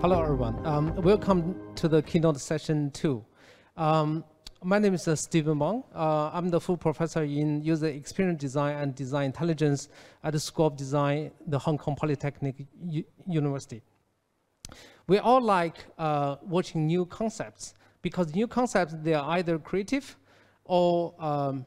Hello, everyone. Welcome to the Keynote session 2. My name is Stephen Wang. I'm the full professor in user experience design and design intelligence at the School of Design, the Hong Kong Polytechnic University. We all like watching new concepts because new concepts, they are either creative or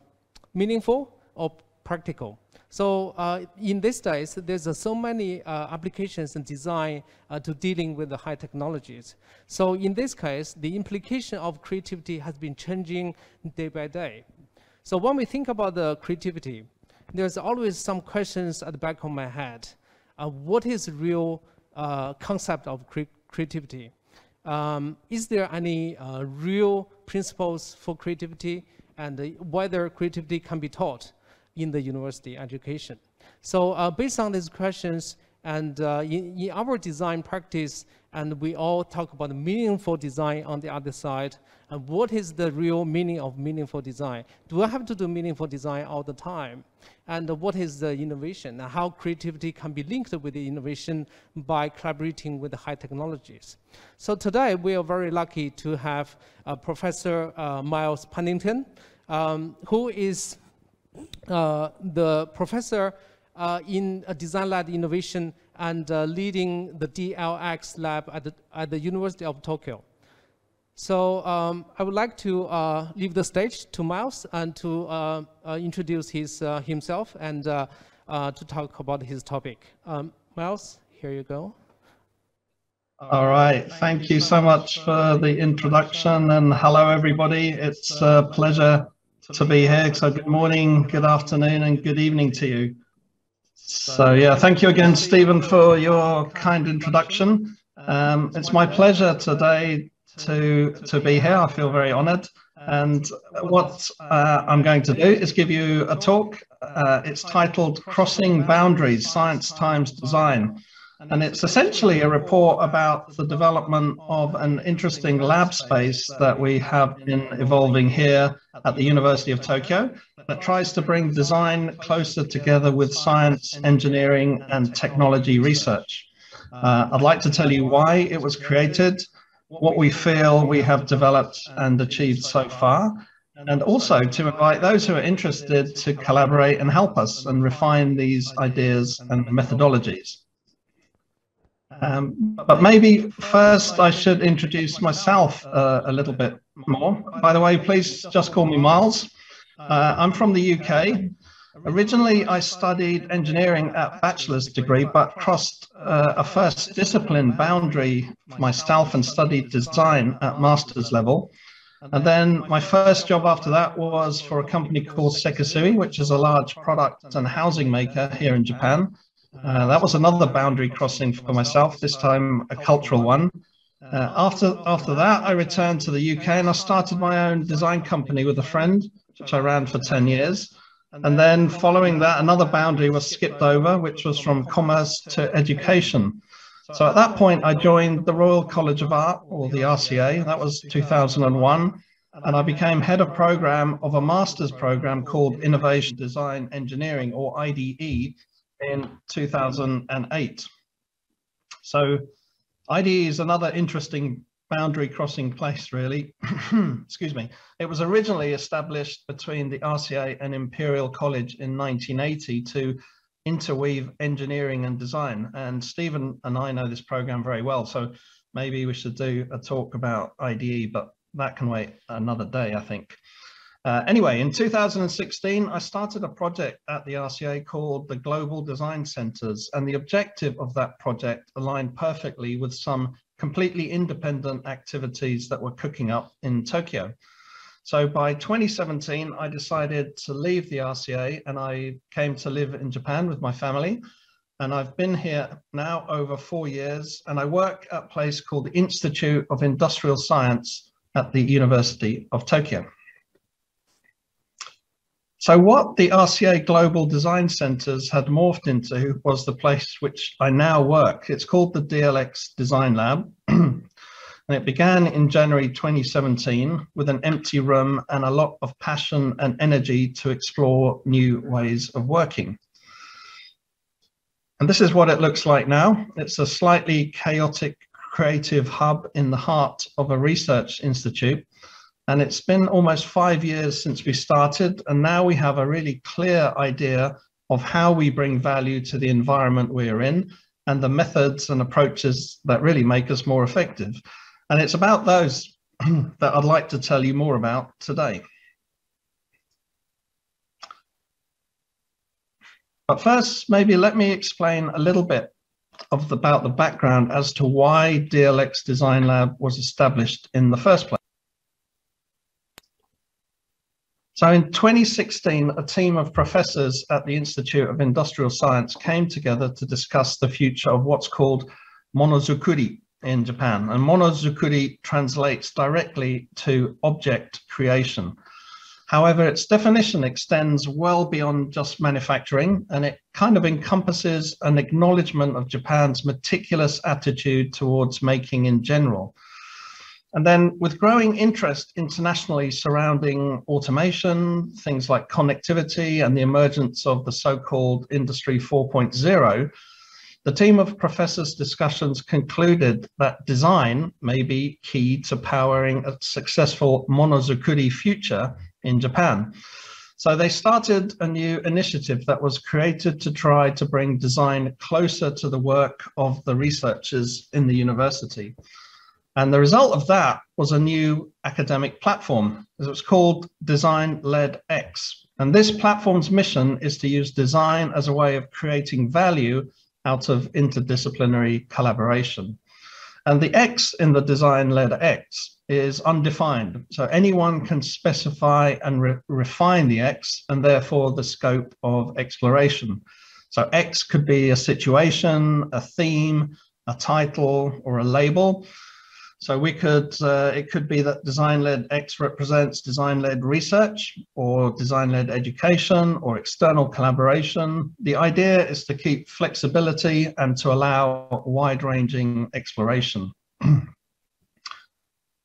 meaningful or practical. So in these days, there's so many applications and design to dealing with the high technologies. So in this case, the implication of creativity has been changing day by day. So when we think about the creativity, there's always some questions at the back of my head. What is the real concept of creativity? Is there any real principles for creativity, and whether creativity can be taught in the university education? So based on these questions, and in our design practice, and we all talk about meaningful design on the other side, and what is the real meaning of meaningful design? Do I have to do meaningful design all the time? And what is the innovation, and how creativity can be linked with the innovation by collaborating with the high technologies? So today, we are very lucky to have Professor Miles Pennington, who is the professor in Design Lab Innovation and leading the DLX Lab at the University of Tokyo. So I would like to leave the stage to Miles and to introduce himself and to talk about his topic. Miles, here you go. All right, thank you so much for the introduction, and hello everybody. It's a pleasure to be here. So good morning, good afternoon, and good evening to you. So yeah, thank you again, Stephen, for your kind introduction. It's my pleasure today to be here. I feel very honored. And what I'm going to do is give you a talk. It's titled Crossing Boundaries, Science Times Design. And it's essentially a report about the development of an interesting lab space that we have been evolving here at the University of Tokyo that tries to bring design closer together with science, engineering, and technology research. I'd like to tell you why it was created, what we feel we have developed and achieved so far, and also to invite those who are interested to collaborate and help us and refine these ideas and methodologies. But maybe first I should introduce myself a little bit more. By the way, please just call me Miles. I'm from the UK. Originally, I studied engineering at bachelor's degree, but crossed a first discipline boundary for myself and studied design at master's level. And then my first job after that was for a company called Sacrificial, which is a large product and housing maker here in Japan. That was another boundary crossing for myself, this time a cultural one. After that, I returned to the UK and I started my own design company with a friend, which I ran for 10 years. And then following that, another boundary was skipped over, which was from commerce to education. So at that point, I joined the Royal College of Art, or the RCA. That was 2001. And I became head of program of a master's program called Innovation Design Engineering, or IDE, in 2008. So IDE is another interesting boundary crossing place, really. Excuse me. It was originally established between the RCA and Imperial College in 1980 to interweave engineering and design. And Stephen and I know this program very well, so maybe we should do a talk about IDE, but that can wait another day, I think. Anyway, in 2016, I started a project at the RCA called the Global Design Centers, and the objective of that project aligned perfectly with some completely independent activities that were cooking up in Tokyo. So by 2017, I decided to leave the RCA and I came to live in Japan with my family. And I've been here now over 4 years, and I work at a place called the Institute of Industrial Science at the University of Tokyo. So what the RCA Global Design Centers had morphed into was the place which I now work. It's called the DLX Design Lab. And it began in January 2017 with an empty room and a lot of passion and energy to explore new ways of working. And this is what it looks like now. It's a slightly chaotic creative hub in the heart of a research institute. And it's been almost 5 years since we started, and now we have a really clear idea of how we bring value to the environment we're in and the methods and approaches that really make us more effective. And it's about those that I'd like to tell you more about today. But first, maybe let me explain a little bit about the background as to why DLX Design Lab was established in the first place. So in 2016, a team of professors at the Institute of Industrial Science came together to discuss the future of what's called monozukuri in Japan. And monozukuri translates directly to object creation. However, its definition extends well beyond just manufacturing, and it kind of encompasses an acknowledgement of Japan's meticulous attitude towards making in general. And then with growing interest internationally surrounding automation, things like connectivity and the emergence of the so-called Industry 4.0, the team of professors' discussions concluded that design may be key to powering a successful monozukuri future in Japan. So they started a new initiative that was created to try to bring design closer to the work of the researchers in the university. And the result of that was a new academic platform. It was called Design-Led X. And this platform's mission is to use design as a way of creating value out of interdisciplinary collaboration. And the X in the Design-Led X is undefined. So anyone can specify and refine the X and therefore the scope of exploration. So X could be a situation, a theme, a title, or a label. So we could, it could be that Design-Led X represents design-led research or design-led education or external collaboration. The idea is to keep flexibility and to allow wide-ranging exploration.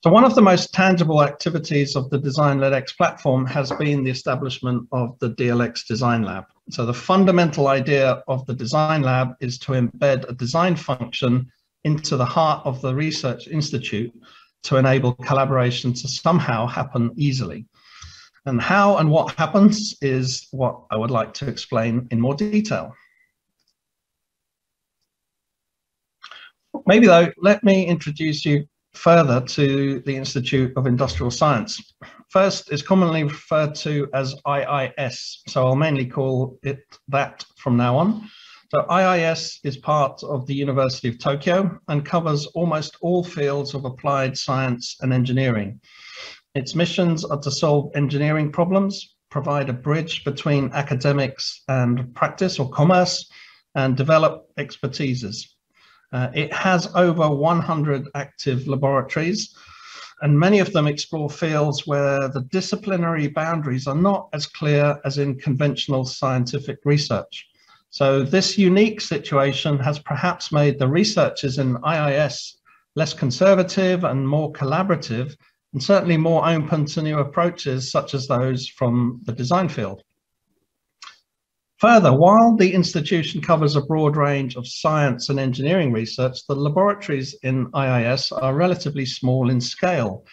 So one of the most tangible activities of the Design-Led X platform has been the establishment of the DLX Design Lab. So the fundamental idea of the Design Lab is to embed a design function into the heart of the research institute to enable collaboration to somehow happen easily. And how and what happens is what I would like to explain in more detail. Maybe though, let me introduce you further to the Institute of Industrial Science. First, it's commonly referred to as IIS, so I'll mainly call it that from now on. So IIS is part of the University of Tokyo and covers almost all fields of applied science and engineering. Its missions are to solve engineering problems, provide a bridge between academics and practice or commerce, and develop expertises. It has over 100 active laboratories, and many of them explore fields where the disciplinary boundaries are not as clear as in conventional scientific research. So this unique situation has perhaps made the researchers in IIS less conservative and more collaborative, and certainly more open to new approaches such as those from the design field. Further, while the institution covers a broad range of science and engineering research, the laboratories in IIS are relatively small in scale.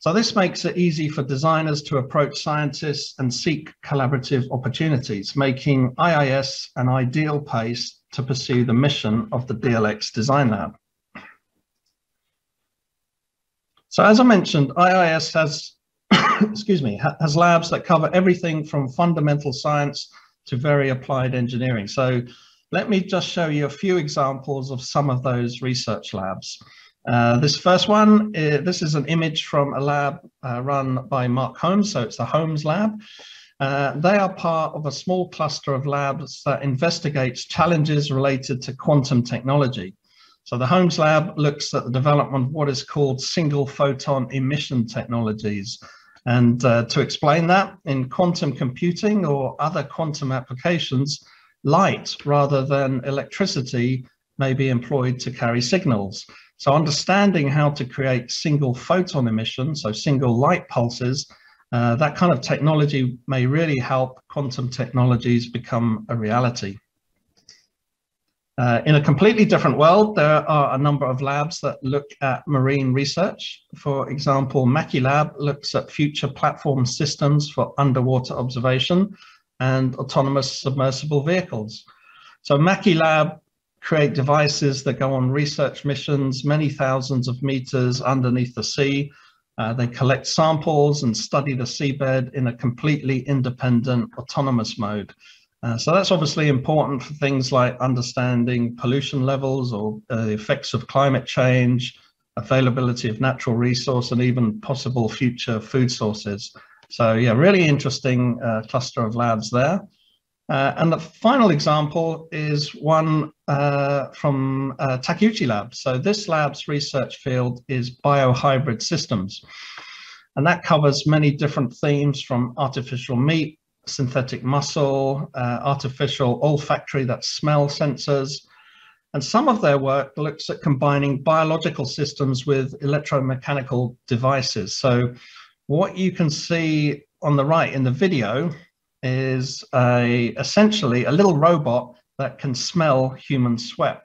So this makes it easy for designers to approach scientists and seek collaborative opportunities, making IIS an ideal place to pursue the mission of the DLX Design Lab. So as I mentioned, IIS has, has labs that cover everything from fundamental science to very applied engineering. So let me just show you a few examples of some of those research labs. This first one, this is an image from a lab run by Mark Holmes, so it's the Holmes Lab. They are part of a small cluster of labs that investigates challenges related to quantum technology. So the Holmes Lab looks at the development of what is called single photon emission technologies. And to explain that, in quantum computing or other quantum applications, light rather than electricity may be employed to carry signals. So understanding how to create single photon emission, so single light pulses, that kind of technology may really help quantum technologies become a reality. In a completely different world, there are a number of labs that look at marine research. For example, MACCI looks at future platform systems for underwater observation and autonomous submersible vehicles. So MACCI create devices that go on research missions many thousands of meters underneath the sea. They collect samples and study the seabed in a completely independent autonomous mode. So that's obviously important for things like understanding pollution levels or the effects of climate change, availability of natural resource, and even possible future food sources. So yeah, really interesting cluster of labs there. And the final example is one from Takeuchi Lab. So this lab's research field is biohybrid systems. And that covers many different themes from artificial meat, synthetic muscle, artificial olfactory, that's smell sensors. And some of their work looks at combining biological systems with electromechanical devices. So what you can see on the right in the video is essentially a little robot that can smell human sweat.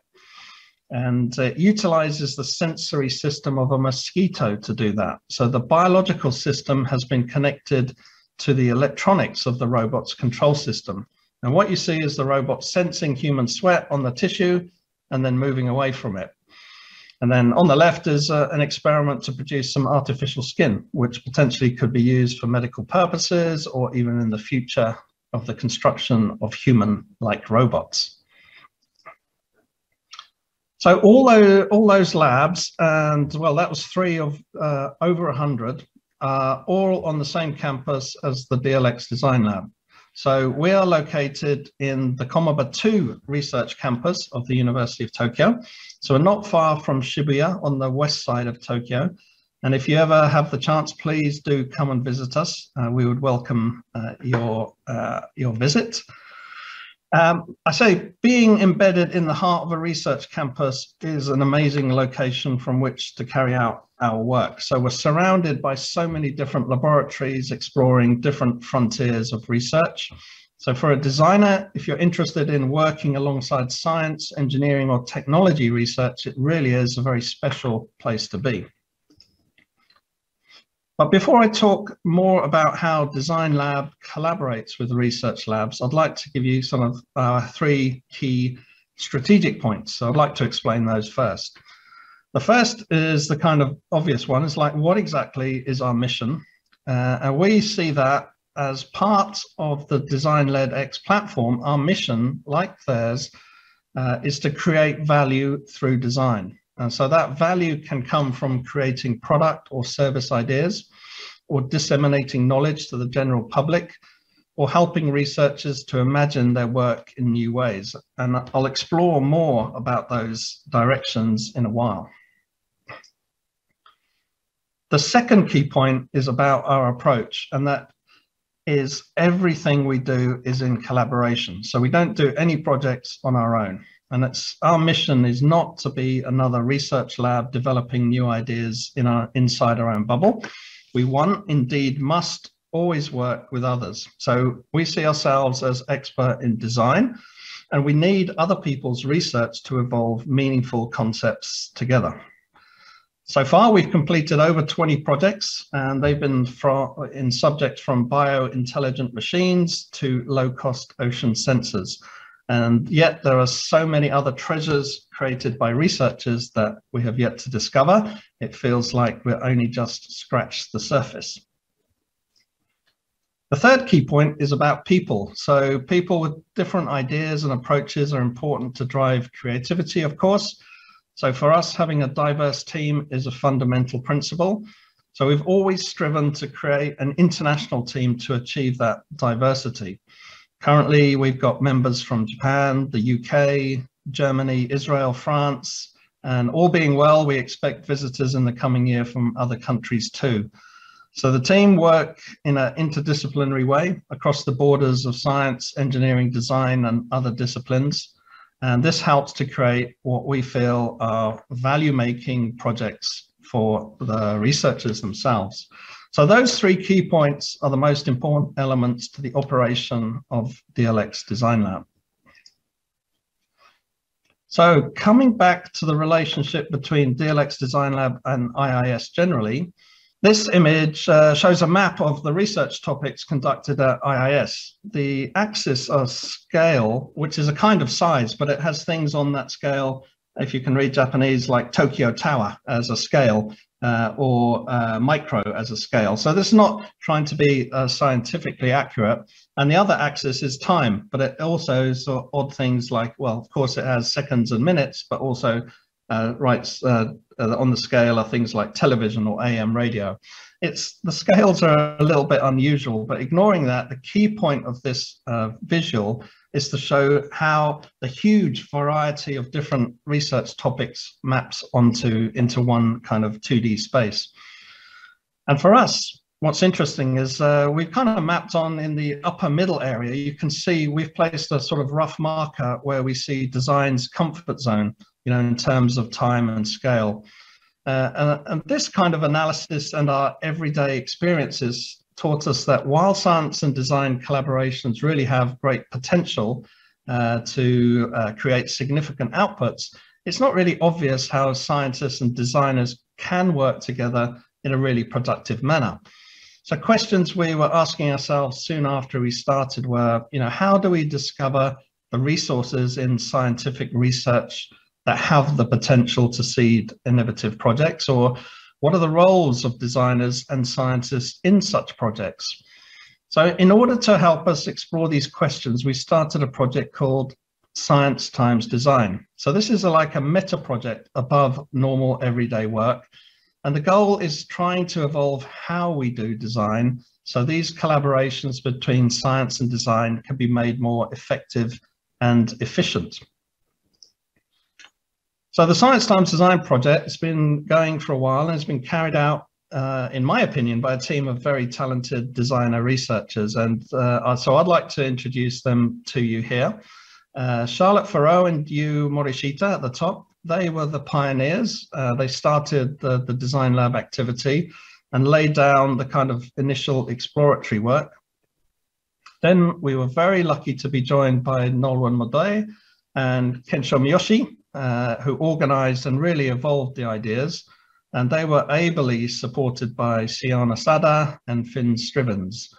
And it utilizes the sensory system of a mosquito to do that. So the biological system has been connected to the electronics of the robot's control system. And what you see is the robot sensing human sweat on the tissue and then moving away from it. And then on the left is an experiment to produce some artificial skin, which potentially could be used for medical purposes or even in the future of the construction of human-like robots. So all those labs, and well, that was 3 of over 100, all on the same campus as the DLX Design Lab. So we are located in the Komaba 2 research campus of the University of Tokyo. So we're not far from Shibuya on the west side of Tokyo. And if you ever have the chance, please do come and visit us. We would welcome your visit. I say being embedded in the heart of a research campus is an amazing location from which to carry out our work. So we're surrounded by so many different laboratories exploring different frontiers of research. So for a designer, if you're interested in working alongside science, engineering, or technology research, it really is a very special place to be. But before I talk more about how Design Lab collaborates with research labs, I'd like to give you some of our 3 key strategic points. So I'd like to explain those first. The first is the kind of obvious one. It's like, what exactly is our mission? And we see that as part of the Design-led X platform. Our mission, like theirs, is to create value through design. And so that value can come from creating product or service ideas, or disseminating knowledge to the general public, or helping researchers to imagine their work in new ways. And I'll explore more about those directions in a while. The second key point is about our approach, and that is everything we do is in collaboration. So we don't do any projects on our own. And our mission is not to be another research lab developing new ideas inside our own bubble. We indeed must always work with others. So we see ourselves as expert in design, and we need other people's research to evolve meaningful concepts together. So far, we've completed over 20 projects, and they've been in subjects from bio-intelligent machines to low-cost ocean sensors. And yet there are so many other treasures created by researchers that we have yet to discover. It feels like we're only just scratched the surface. The third key point is about people. So people with different ideas and approaches are important to drive creativity, of course. So for us, having a diverse team is a fundamental principle. So we've always striven to create an international team to achieve that diversity. Currently, we've got members from Japan, the UK, Germany, Israel, France, and all being well, we expect visitors in the coming year from other countries too. So the team work in an interdisciplinary way across the borders of science, engineering, design, and other disciplines. And this helps to create what we feel are value-making projects for the researchers themselves. So those 3 key points are the most important elements to the operation of DLX Design Lab. So coming back to the relationship between DLX Design Lab and IIS generally, this image shows a map of the research topics conducted at IIS. The axis of scale, which is a kind of size, but it has things on that scale, if you can read Japanese, like Tokyo Tower as a scale, or micro as a scale. So this is not trying to be scientifically accurate. And the other axis is time, but it also is odd things like, well, of course it has seconds and minutes, but also writes on the scale are things like television or AM radio. The scales are a little bit unusual, but ignoring that, the key point of this visual is to show how the huge variety of different research topics maps into one kind of 2D space. And for us, what's interesting is we've kind of mapped on in the upper middle area. You can see we've placed a sort of rough marker where we see design's comfort zone, in terms of time and scale. And this kind of analysis and our everyday experiences taught us that while science and design collaborations really have great potential to create significant outputs, it's not really obvious how scientists and designers can work together in a really productive manner. So questions we were asking ourselves soon after we started were, how do we discover the resources in scientific research that have the potential to seed innovative projects, or what are the roles of designers and scientists in such projects? So in order to help us explore these questions, we started a project called Science Times Design. So this is like a meta project above normal everyday work. And the goal is trying to evolve how we do design, so these collaborations between science and design can be made more effective and efficient. So the Science Times Design project has been going for a while and has been carried out, in my opinion, by a team of very talented designer researchers. And so I'd like to introduce them to you here. Charlotte Farrow and Yu Morishita at the top, they were the pioneers. They started the Design Lab activity and laid down the kind of initial exploratory work. Then we were very lucky to be joined by Nolwenn Modoi and Kensho Miyoshi, who organized and really evolved the ideas. And they were ably supported by Siona Sada and Finn Strivens.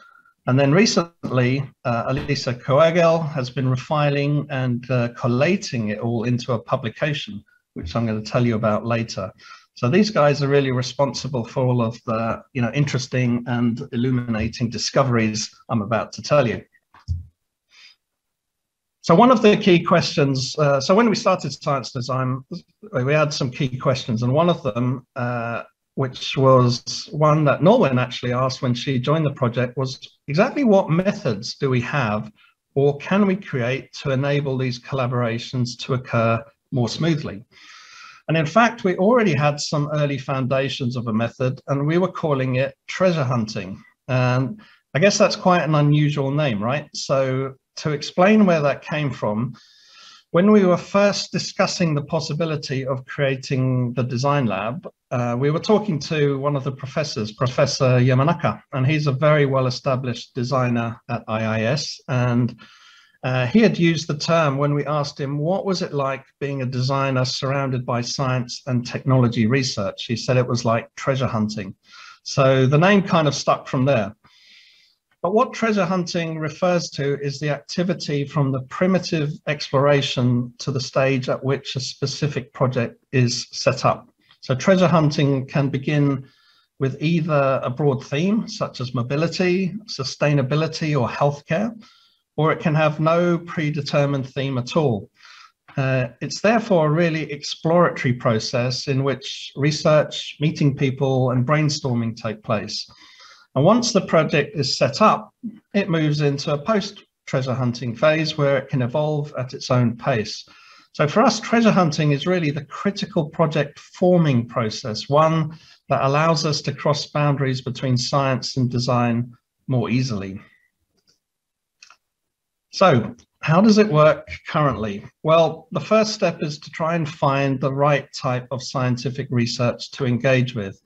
And then recently, Elisa Coagel has been refining and collating it all into a publication, which I'm going to tell you about later. So these guys are really responsible for all of the interesting and illuminating discoveries I'm about to tell you. So one of the key questions, so when we started Science Design, we had some key questions, and one of them, which was one that Nolwenn actually asked when she joined the project, was exactly what methods do we have or can we create to enable these collaborations to occur more smoothly? And in fact, we already had some early foundations of a method, and we were calling it treasure hunting. And I guess that's quite an unusual name, right? So to explain where that came from, when we were first discussing the possibility of creating the Design Lab, we were talking to one of the professors, Professor Yamanaka, and he's a very well-established designer at IIS. And he had used the term when we asked him, what was it like being a designer surrounded by science and technology research? He said it was like treasure hunting. So the name kind of stuck from there. But what treasure hunting refers to is the activity from the primitive exploration to the stage at which a specific project is set up. So treasure hunting can begin with either a broad theme, such as mobility, sustainability, or healthcare, or it can have no predetermined theme at all. It's therefore a really exploratory process in which research, meeting people, and brainstorming take place. And once the project is set up, it moves into a post-treasure hunting phase where it can evolve at its own pace. So for us, treasure hunting is really the critical project forming process, one that allows us to cross boundaries between science and design more easily. So how does it work currently? Well, the first step is to try and find the right type of scientific research to engage with.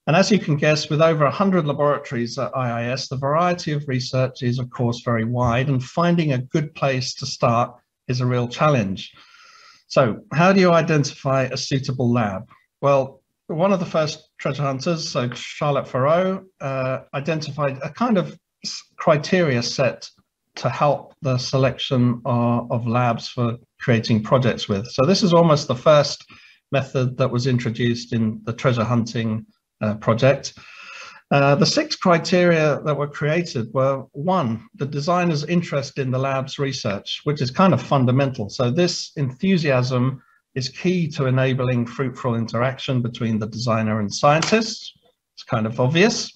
And as you can guess, with over 100 laboratories at IIS, the variety of research is, of course, very wide, and finding a good place to start is a real challenge. So how do you identify a suitable lab? Well, one of the first treasure hunters, so Charlotte Farreau, identified a kind of criteria set to help the selection of labs for creating projects with. So this is almost the first method that was introduced in the treasure hunting project. The 6 criteria that were created were: 1, the designer's interest in the lab's research, which is kind of fundamental. So this enthusiasm is key to enabling fruitful interaction between the designer and scientists. It's kind of obvious.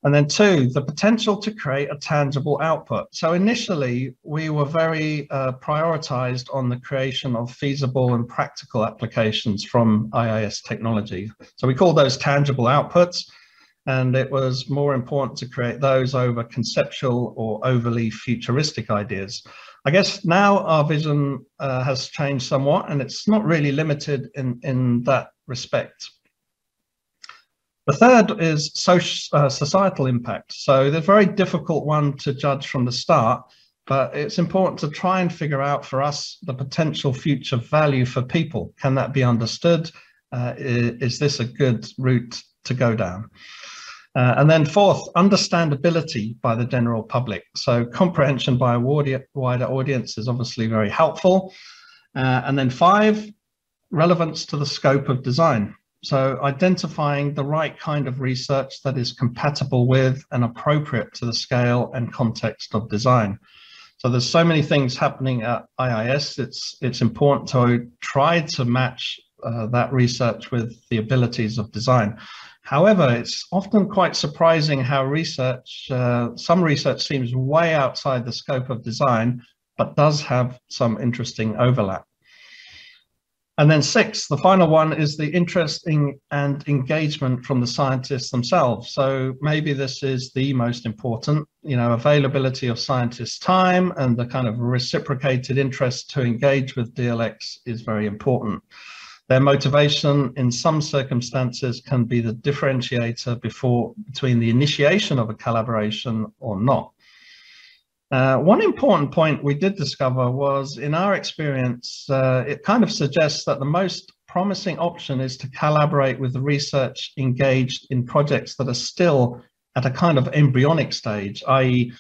And then 2, the potential to create a tangible output. So initially, we were very prioritized on the creation of feasible and practical applications from IIS technology. So we call those tangible outputs, and it was more important to create those over conceptual or overly futuristic ideas. I guess now our vision has changed somewhat, and it's not really limited in that respect. The third is societal impact. So the very difficult one to judge from the start, but it's important to try and figure out for us the potential future value for people. Can that be understood? Is this a good route to go down? And then 4th, understandability by the general public. So comprehension by a wider audience is obviously very helpful. And then 5, relevance to the scope of design. So identifying the right kind of research that is compatible with and appropriate to the scale and context of design. So there's so many things happening at IIS. It's important to try to match that research with the abilities of design. However, it's often quite surprising how some research seems way outside the scope of design, but does have some interesting overlap. And then 6, the final one, is the interest and engagement from the scientists themselves. So maybe this is the most important, availability of scientists' time and the kind of reciprocated interest to engage with DLX is very important. Their motivation in some circumstances can be the differentiator between the initiation of a collaboration or not. One important point we did discover was, in our experience, it kind of suggests that the most promising option is to collaborate with the research engaged in projects that are still at a kind of embryonic stage, i.e.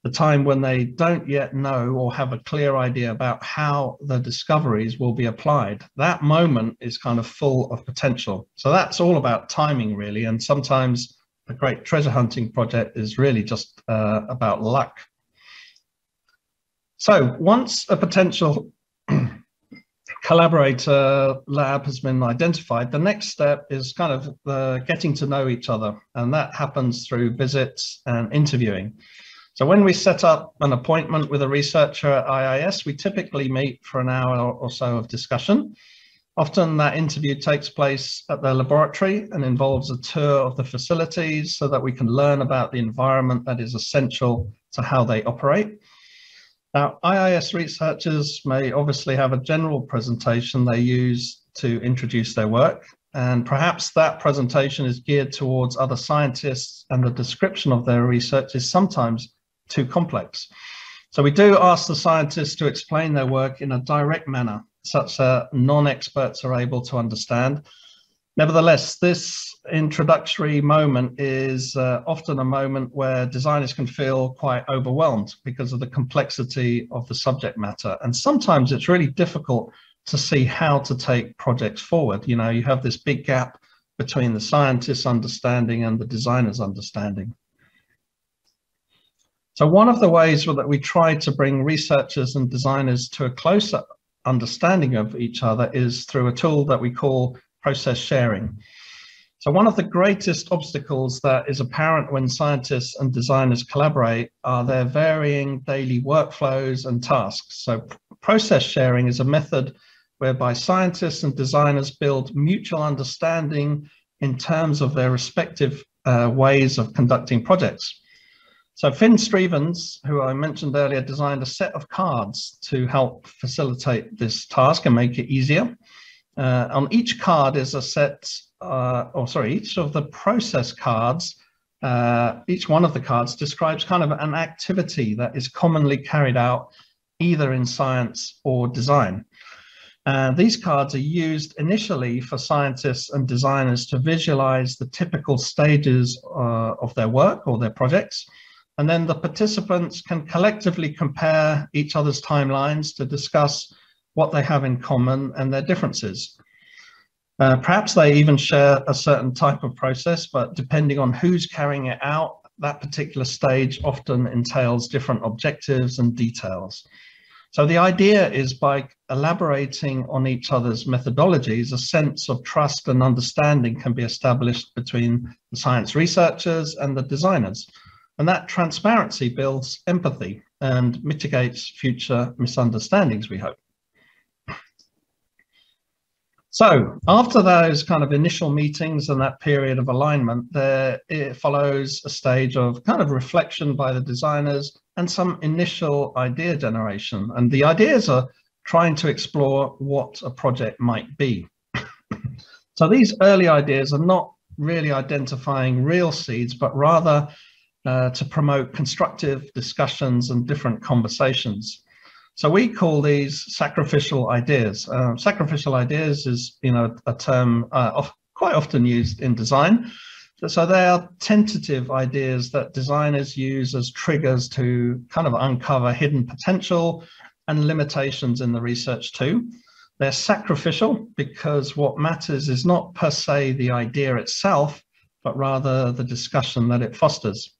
the time when they don't yet know or have a clear idea about how the discoveries will be applied. That moment is kind of full of potential. So that's all about timing, really. And sometimes a great treasure hunting project is really just about luck. So once a potential collaborator lab has been identified, the next step is kind of getting to know each other. And that happens through visits and interviewing. So when we set up an appointment with a researcher at IIS, we typically meet for an hour or so of discussion. Often that interview takes place at their laboratory and involves a tour of the facilities so that we can learn about the environment that is essential to how they operate. Now, IIS researchers may obviously have a general presentation they use to introduce their work, and perhaps that presentation is geared towards other scientists and the description of their research is sometimes too complex. So we do ask the scientists to explain their work in a direct manner, such that non-experts are able to understand. Nevertheless, this introductory moment is often a moment where designers can feel quite overwhelmed because of the complexity of the subject matter. And sometimes it's really difficult to see how to take projects forward. You have this big gap between the scientist's understanding and the designer's understanding. So one of the ways that we try to bring researchers and designers to a closer understanding of each other is through a tool that we call process sharing. So one of the greatest obstacles that is apparent when scientists and designers collaborate are their varying daily workflows and tasks. So process sharing is a method whereby scientists and designers build mutual understanding in terms of their respective ways of conducting projects. So Finn Strevens, who I mentioned earlier, designed a set of cards to help facilitate this task and make it easier. On each card is a set, each of the process cards, each one of the cards describes kind of an activity that is commonly carried out either in science or design. These cards are used initially for scientists and designers to visualize the typical stages of their work or their projects. And then the participants can collectively compare each other's timelines to discuss what they have in common and their differences. Perhaps they even share a certain type of process, but depending on who's carrying it out, that particular stage often entails different objectives and details. So the idea is, by elaborating on each other's methodologies, a sense of trust and understanding can be established between the science researchers and the designers. And that transparency builds empathy and mitigates future misunderstandings, we hope. So after those kind of initial meetings and that period of alignment, it follows a stage of kind of reflection by the designers and some initial idea generation. And the ideas are trying to explore what a project might be. So these early ideas are not really identifying real seeds, but rather to promote constructive discussions and different conversations. So we call these sacrificial ideas. Sacrificial ideas is, a term quite often used in design. So they are tentative ideas that designers use as triggers to kind of uncover hidden potential and limitations in the research too. They're sacrificial because what matters is not per se the idea itself, but rather the discussion that it fosters.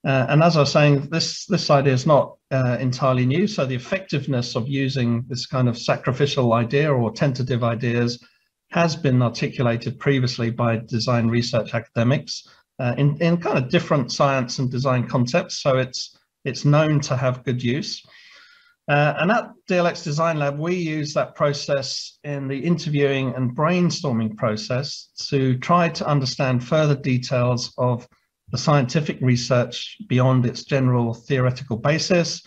And as I was saying, this idea is not entirely new. So the effectiveness of using this kind of sacrificial idea or tentative ideas has been articulated previously by design research academics in kind of different science and design concepts. So it's known to have good use. And at DLX Design Lab, we use that process in the interviewing and brainstorming process to try to understand further details of the scientific research beyond its general theoretical basis.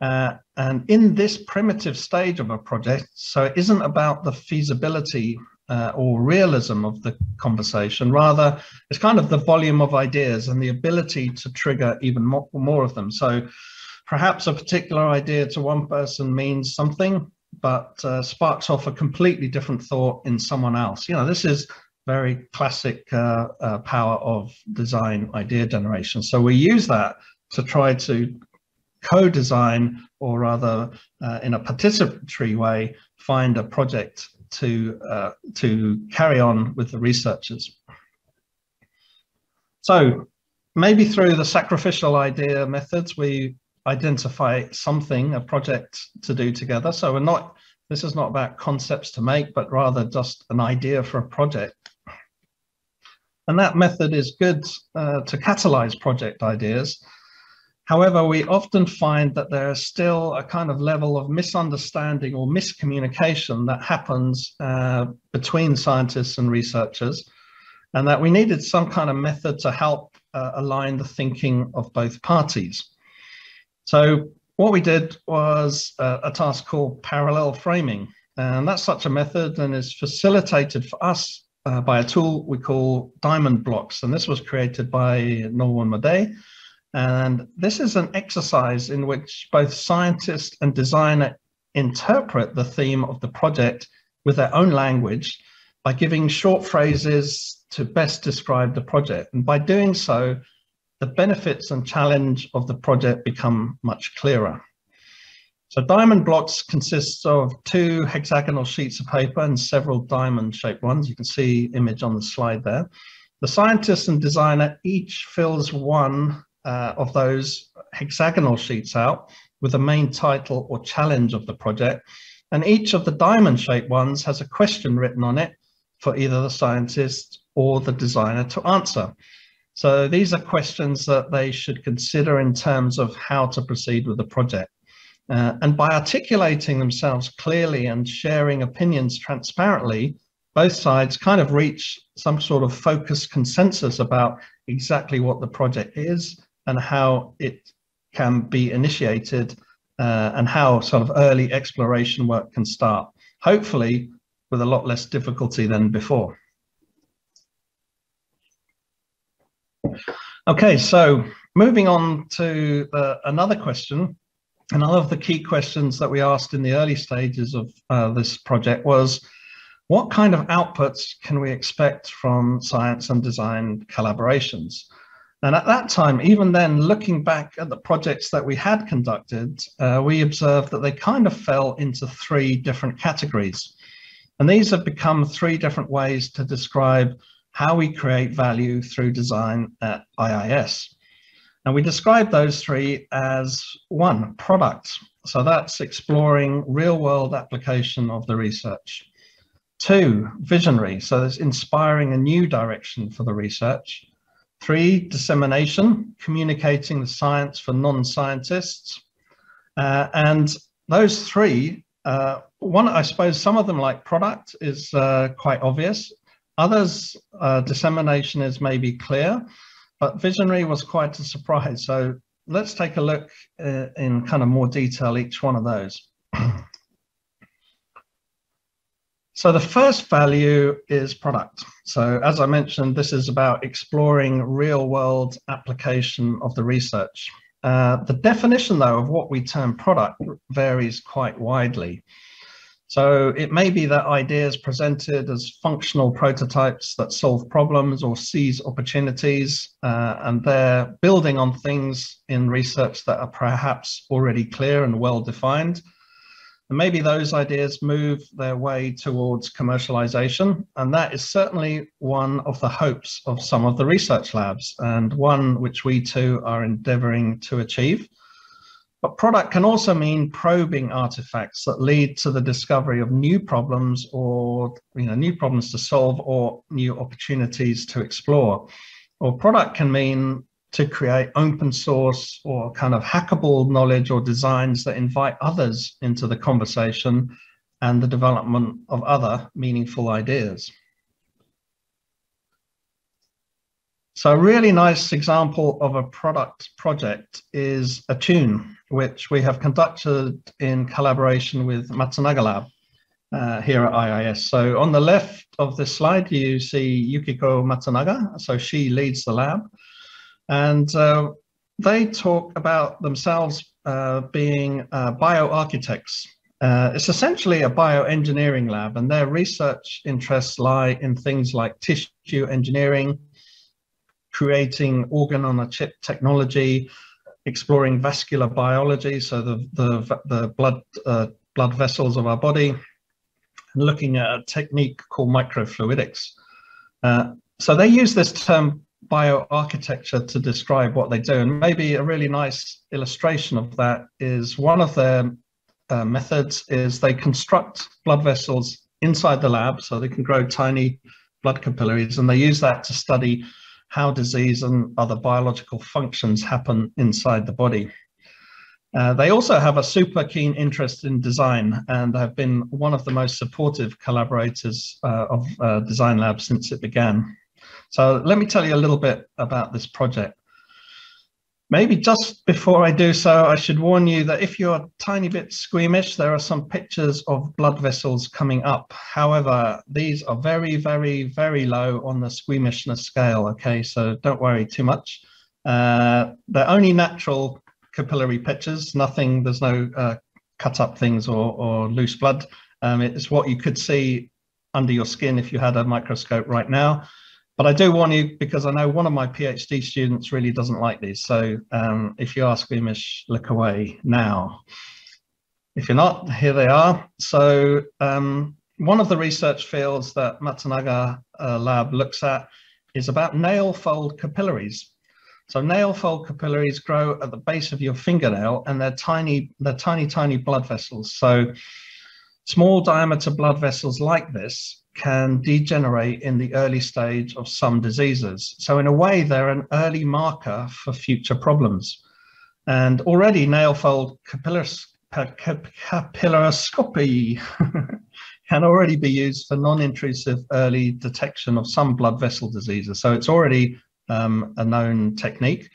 And in this primitive stage of a project, so it isn't about the feasibility or realism of the conversation, rather it's kind of the volume of ideas and the ability to trigger even more of them. So perhaps a particular idea to one person means something, but sparks off a completely different thought in someone else. This is very classic power of design idea generation. So we use that to try to co-design, or rather in a participatory way, find a project to carry on with the researchers. So maybe through the sacrificial idea methods, we identify something, a project to do together. So this is not about concepts to make, but rather just an idea for a project. And that method is good to catalyze project ideas. However, we often find that there is still a kind of level of misunderstanding or miscommunication that happens between scientists and researchers, and that we needed some kind of method to help align the thinking of both parties. So what we did was a task called parallel framing, and that's such a method and is facilitated for us by a tool we call diamond blocks. And this was created by Norman Madej. And this is an exercise in which both scientist and designer interpret the theme of the project with their own language by giving short phrases to best describe the project. And by doing so, the benefits and challenge of the project become much clearer. So diamond blocks consists of 2 hexagonal sheets of paper and several diamond-shaped ones. You can see image on the slide there. The scientist and designer each fills one of those hexagonal sheets out with the main title or challenge of the project. And each of the diamond-shaped ones has a question written on it for either the scientist or the designer to answer. So these are questions that they should consider in terms of how to proceed with the project. And by articulating themselves clearly and sharing opinions transparently, both sides kind of reach some sort of focused consensus about exactly what the project is and how it can be initiated and how sort of early exploration work can start, hopefully with a lot less difficulty than before. Okay, so moving on to another question. And one of the key questions that we asked in the early stages of this project was, what kind of outputs can we expect from science and design collaborations? And at that time, even then, looking back at the projects that we had conducted, we observed that they kind of fell into 3 different categories. And these have become 3 different ways to describe how we create value through design at IIS. And we describe those 3 as 1, product. So that's exploring real-world application of the research. 2, visionary. So that's inspiring a new direction for the research. 3, dissemination, communicating the science for non-scientists. And those 3, one, I suppose some of them, like product, is quite obvious. Others, dissemination is maybe clear, but visionary was quite a surprise. So let's take a look in kind of more detail each one of those. So the first value is product. So as I mentioned, this is about exploring real-world application of the research. The definition, though, of what we term product varies quite widely. So it may be that ideas presented as functional prototypes that solve problems or seize opportunities, and they're building on things in research that are perhaps already clear and well-defined. And maybe those ideas move their way towards commercialization, and that is certainly one of the hopes of some of the research labs, and one which we too are endeavoring to achieve. But product can also mean probing artifacts that lead to the discovery of new problems, or new problems to solve, or new opportunities to explore. Or product can mean to create open source or kind of hackable knowledge or designs that invite others into the conversation and the development of other meaningful ideas. So a really nice example of a product project is Attune, which we have conducted in collaboration with Matsunagalab here at IIS. So on the left of this slide, you see Yukiko Matsunaga. So she leads the lab. And they talk about themselves being bioarchitects. It's essentially a bioengineering lab, and their research interests lie in things like tissue engineering, creating organ-on-a-chip technology, exploring vascular biology, so the blood vessels of our body, and looking at a technique called microfluidics. So they use this term bioarchitecture to describe what they do, and maybe a really nice illustration of that is one of their methods is they construct blood vessels inside the lab so they can grow tiny blood capillaries, and they use that to study how disease and other biological functions happen inside the body. They also have a super keen interest in design, and have been one of the most supportive collaborators of Design Lab since it began. So let me tell you a little bit about this project. Maybe just before I do so, I should warn you that if you're a tiny bit squeamish, there are some pictures of blood vessels coming up. However, these are very, very, very low on the squeamishness scale, okay? So don't worry too much. They're only natural capillary pictures, nothing, there's no cut up things or loose blood. It's what you could see under your skin if you had a microscope right now. But I do warn you, because I know one of my PhD students really doesn't like these. So if you are squeamish, look away now. If you're not, here they are. So one of the research fields that Matsunaga lab looks at is about nail fold capillaries. So nail fold capillaries grow at the base of your fingernail, and they're tiny, tiny blood vessels. So small diameter blood vessels like this can degenerate in the early stage of some diseases. So in a way, they're an early marker for future problems. And already nail fold capillaroscopy can already be used for non-intrusive early detection of some blood vessel diseases. So it's already a known technique.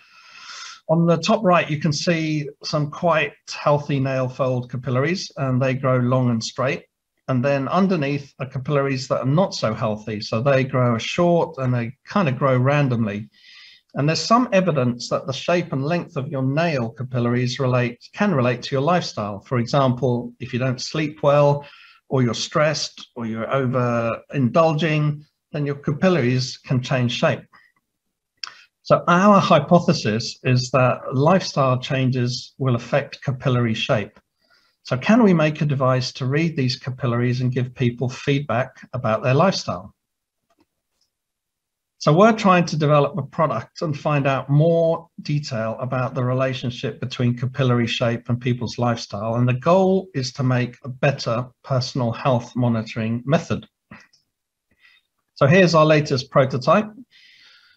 On the top right, you can see some quite healthy nail fold capillaries, and they grow long and straight. And then underneath are capillaries that are not so healthy. So they grow short and they kind of grow randomly. And there's some evidence that the shape and length of your nail capillaries can relate to your lifestyle. For example, if you don't sleep well, or you're stressed, or you're overindulging, then your capillaries can change shape. So our hypothesis is that lifestyle changes will affect capillary shape. So can we make a device to read these capillaries and give people feedback about their lifestyle? So we're trying to develop a product and find out more detail about the relationship between capillary shape and people's lifestyle. And the goal is to make a better personal health monitoring method. So here's our latest prototype.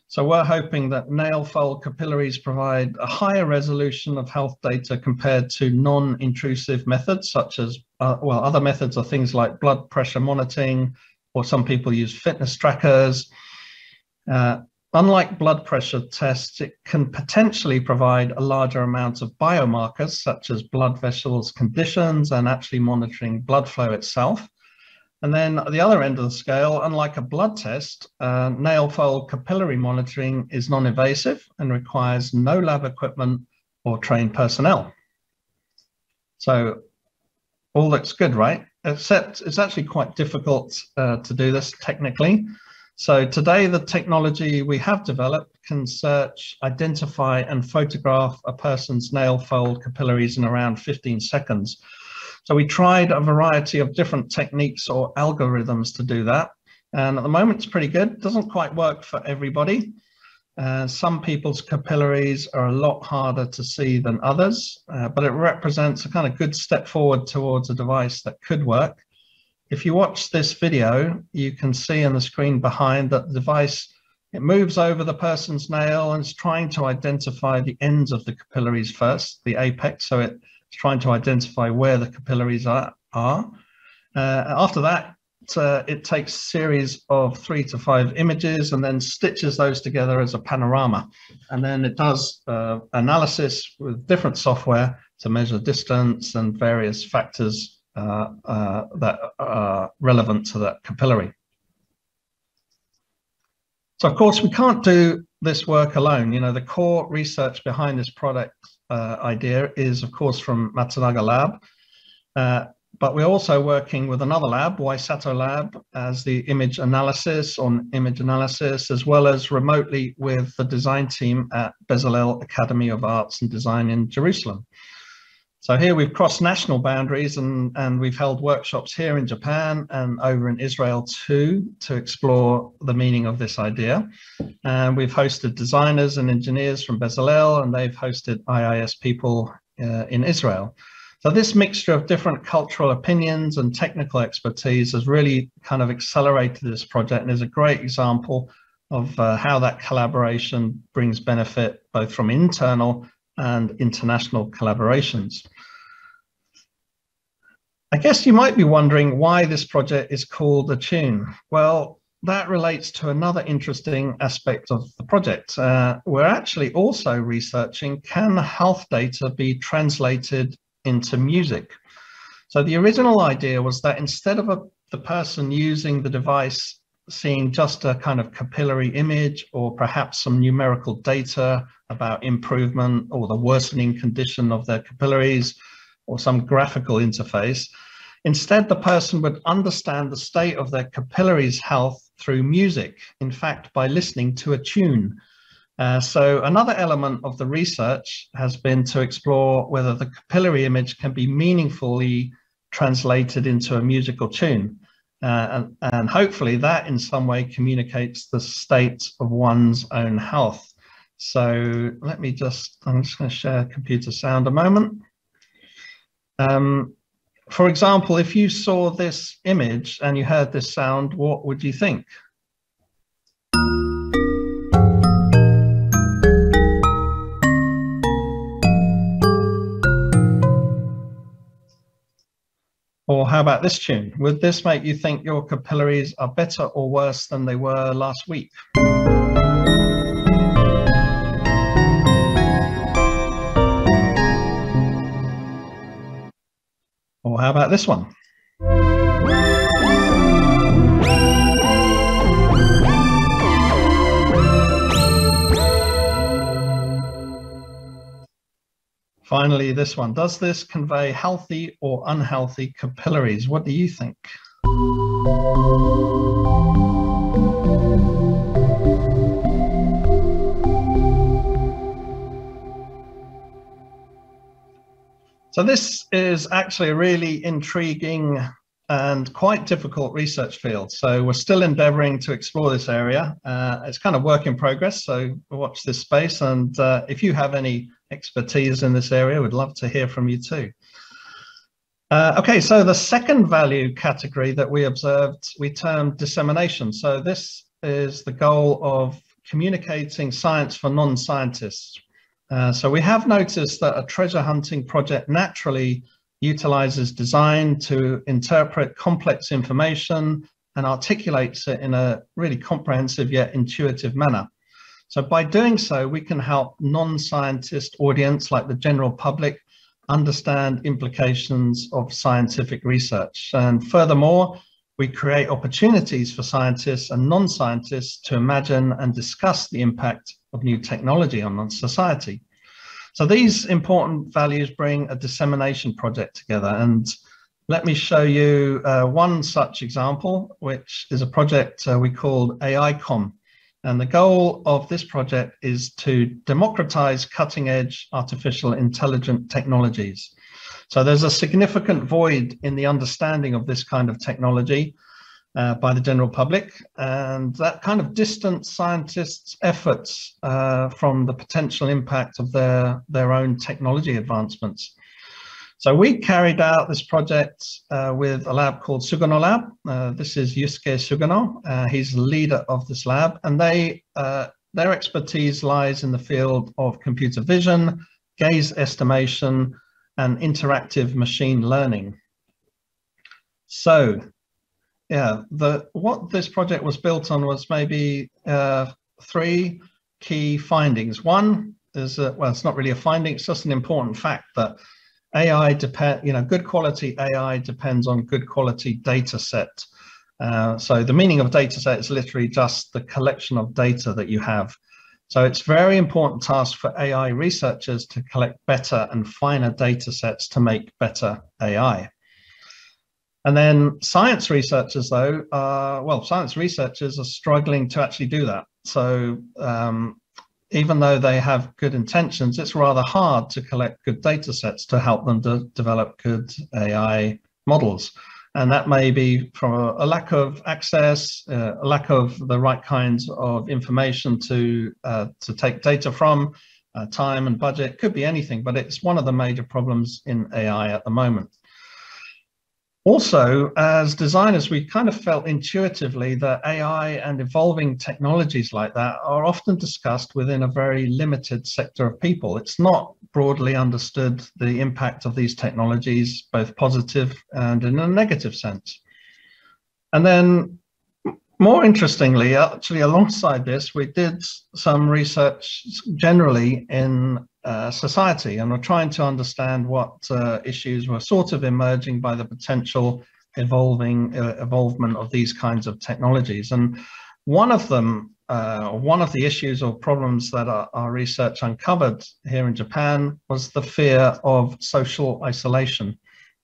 So we're hoping that nail fold capillaries provide a higher resolution of health data compared to non-intrusive methods, such as, well, other methods are things like blood pressure monitoring, or some people use fitness trackers. Unlike blood pressure tests, it can potentially provide a larger amount of biomarkers, such as blood vessels conditions and actually monitoring blood flow itself. And then at the other end of the scale, unlike a blood test, nail fold capillary monitoring is non-invasive and requires no lab equipment or trained personnel. So all looks good, right? Except it's actually quite difficult to do this technically. So today, the technology we have developed can search, identify, and photograph a person's nail fold capillaries in around 15 seconds. So we tried a variety of different techniques or algorithms to do that. And at the moment, it's pretty good. It doesn't quite work for everybody. Some people's capillaries are a lot harder to see than others, but it represents a kind of good step forward towards a device that could work. If you watch this video, you can see on the screen behind that the device, it moves over the person's nail and is trying to identify the ends of the capillaries first, the apex. So it's trying to identify where the capillaries are. After that, it takes a series of 3 to 5 images and then stitches those together as a panorama. And then it does analysis with different software to measure distance and various factors that are relevant to that capillary. So of course we can't do this work alone. You know, the core research behind this product idea is of course from matsunagalab, but we're also working with another lab, IASDR as the image analysis, as well as remotely with the design team at Bezalel Academy of Arts and Design in Jerusalem. So here we've crossed national boundaries and we've held workshops here in Japan and over in Israel too, to explore the meaning of this idea. And we've hosted designers and engineers from Bezalel, and they've hosted IIS people in Israel. So this mixture of different cultural opinions and technical expertise has really kind of accelerated this project, and is a great example of how that collaboration brings benefit both from internal and international collaborations. I guess you might be wondering why this project is called Attune. Well, that relates to another interesting aspect of the project. We're actually also researching, can health data be translated into music? So the original idea was that instead of the person using the device seeing just a kind of capillary image or perhaps some numerical data about improvement or the worsening condition of their capillaries or some graphical interface, instead the person would understand the state of their capillaries health through music, in fact by listening to a tune. So another element of the research has been to explore whether the capillary image can be meaningfully translated into a musical tune. And hopefully that in some way communicates the state of one's own health. So I'm just going to share computer sound a moment. For example, if you saw this image and you heard this sound, what would you think? Or how about this tune? Would this make you think your capillaries are better or worse than they were last week? Or how about this one? finally, this one. Does this convey healthy or unhealthy capillaries? What do you think? So this is actually a really intriguing and quite difficult research field. So we're still endeavoring to explore this area. It's kind of work in progress, so watch this space. And if you have any expertise in this area, we'd love to hear from you too. Okay, so the second value category that we observed, we termed dissemination. So this is the goal of communicating science for non-scientists. So we have noticed that a treasure hunting project naturally utilizes design to interpret complex information and articulates it in a really comprehensive yet intuitive manner. So by doing so, we can help non-scientist audience like the general public understand implications of scientific research. And furthermore, we create opportunities for scientists and non-scientists to imagine and discuss the impact of new technology on society. So these important values bring a dissemination project together. And let me show you one such example, which is a project we called AICOM. And the goal of this project is to democratize cutting-edge artificial intelligence technologies. So there's a significant void in the understanding of this kind of technology by the general public, and that kind of distanced scientists' efforts from the potential impact of their own technology advancements. So we carried out this project with a lab called Sugano Lab. This is Yusuke Sugano. He's the leader of this lab, and their expertise lies in the field of computer vision, gaze estimation, and interactive machine learning. So, yeah, what this project was built on was maybe three key findings. One is, well, it's not really a finding, it's just an important fact that AI good quality AI depends on good quality data set. So the meaning of data set is literally just the collection of data that you have. So it's a very important task for AI researchers to collect better and finer data sets to make better AI. And then science researchers, though, science researchers are struggling to actually do that. So even though they have good intentions, it's rather hard to collect good data sets to help them to develop good AI models. And that may be from a lack of access, a lack of the right kinds of information to take data from, time and budget, could be anything, but it's one of the major problems in AI at the moment. Also, as designers, we kind of felt intuitively that AI and evolving technologies like that are often discussed within a very limited sector of people. It's not broadly understood the impact of these technologies, both positive and in a negative sense. And then more interestingly, actually alongside this, we did some research generally in society, and we're trying to understand what issues were sort of emerging by the potential evolvement of these kinds of technologies. And one of the issues or problems that our research uncovered here in Japan was the fear of social isolation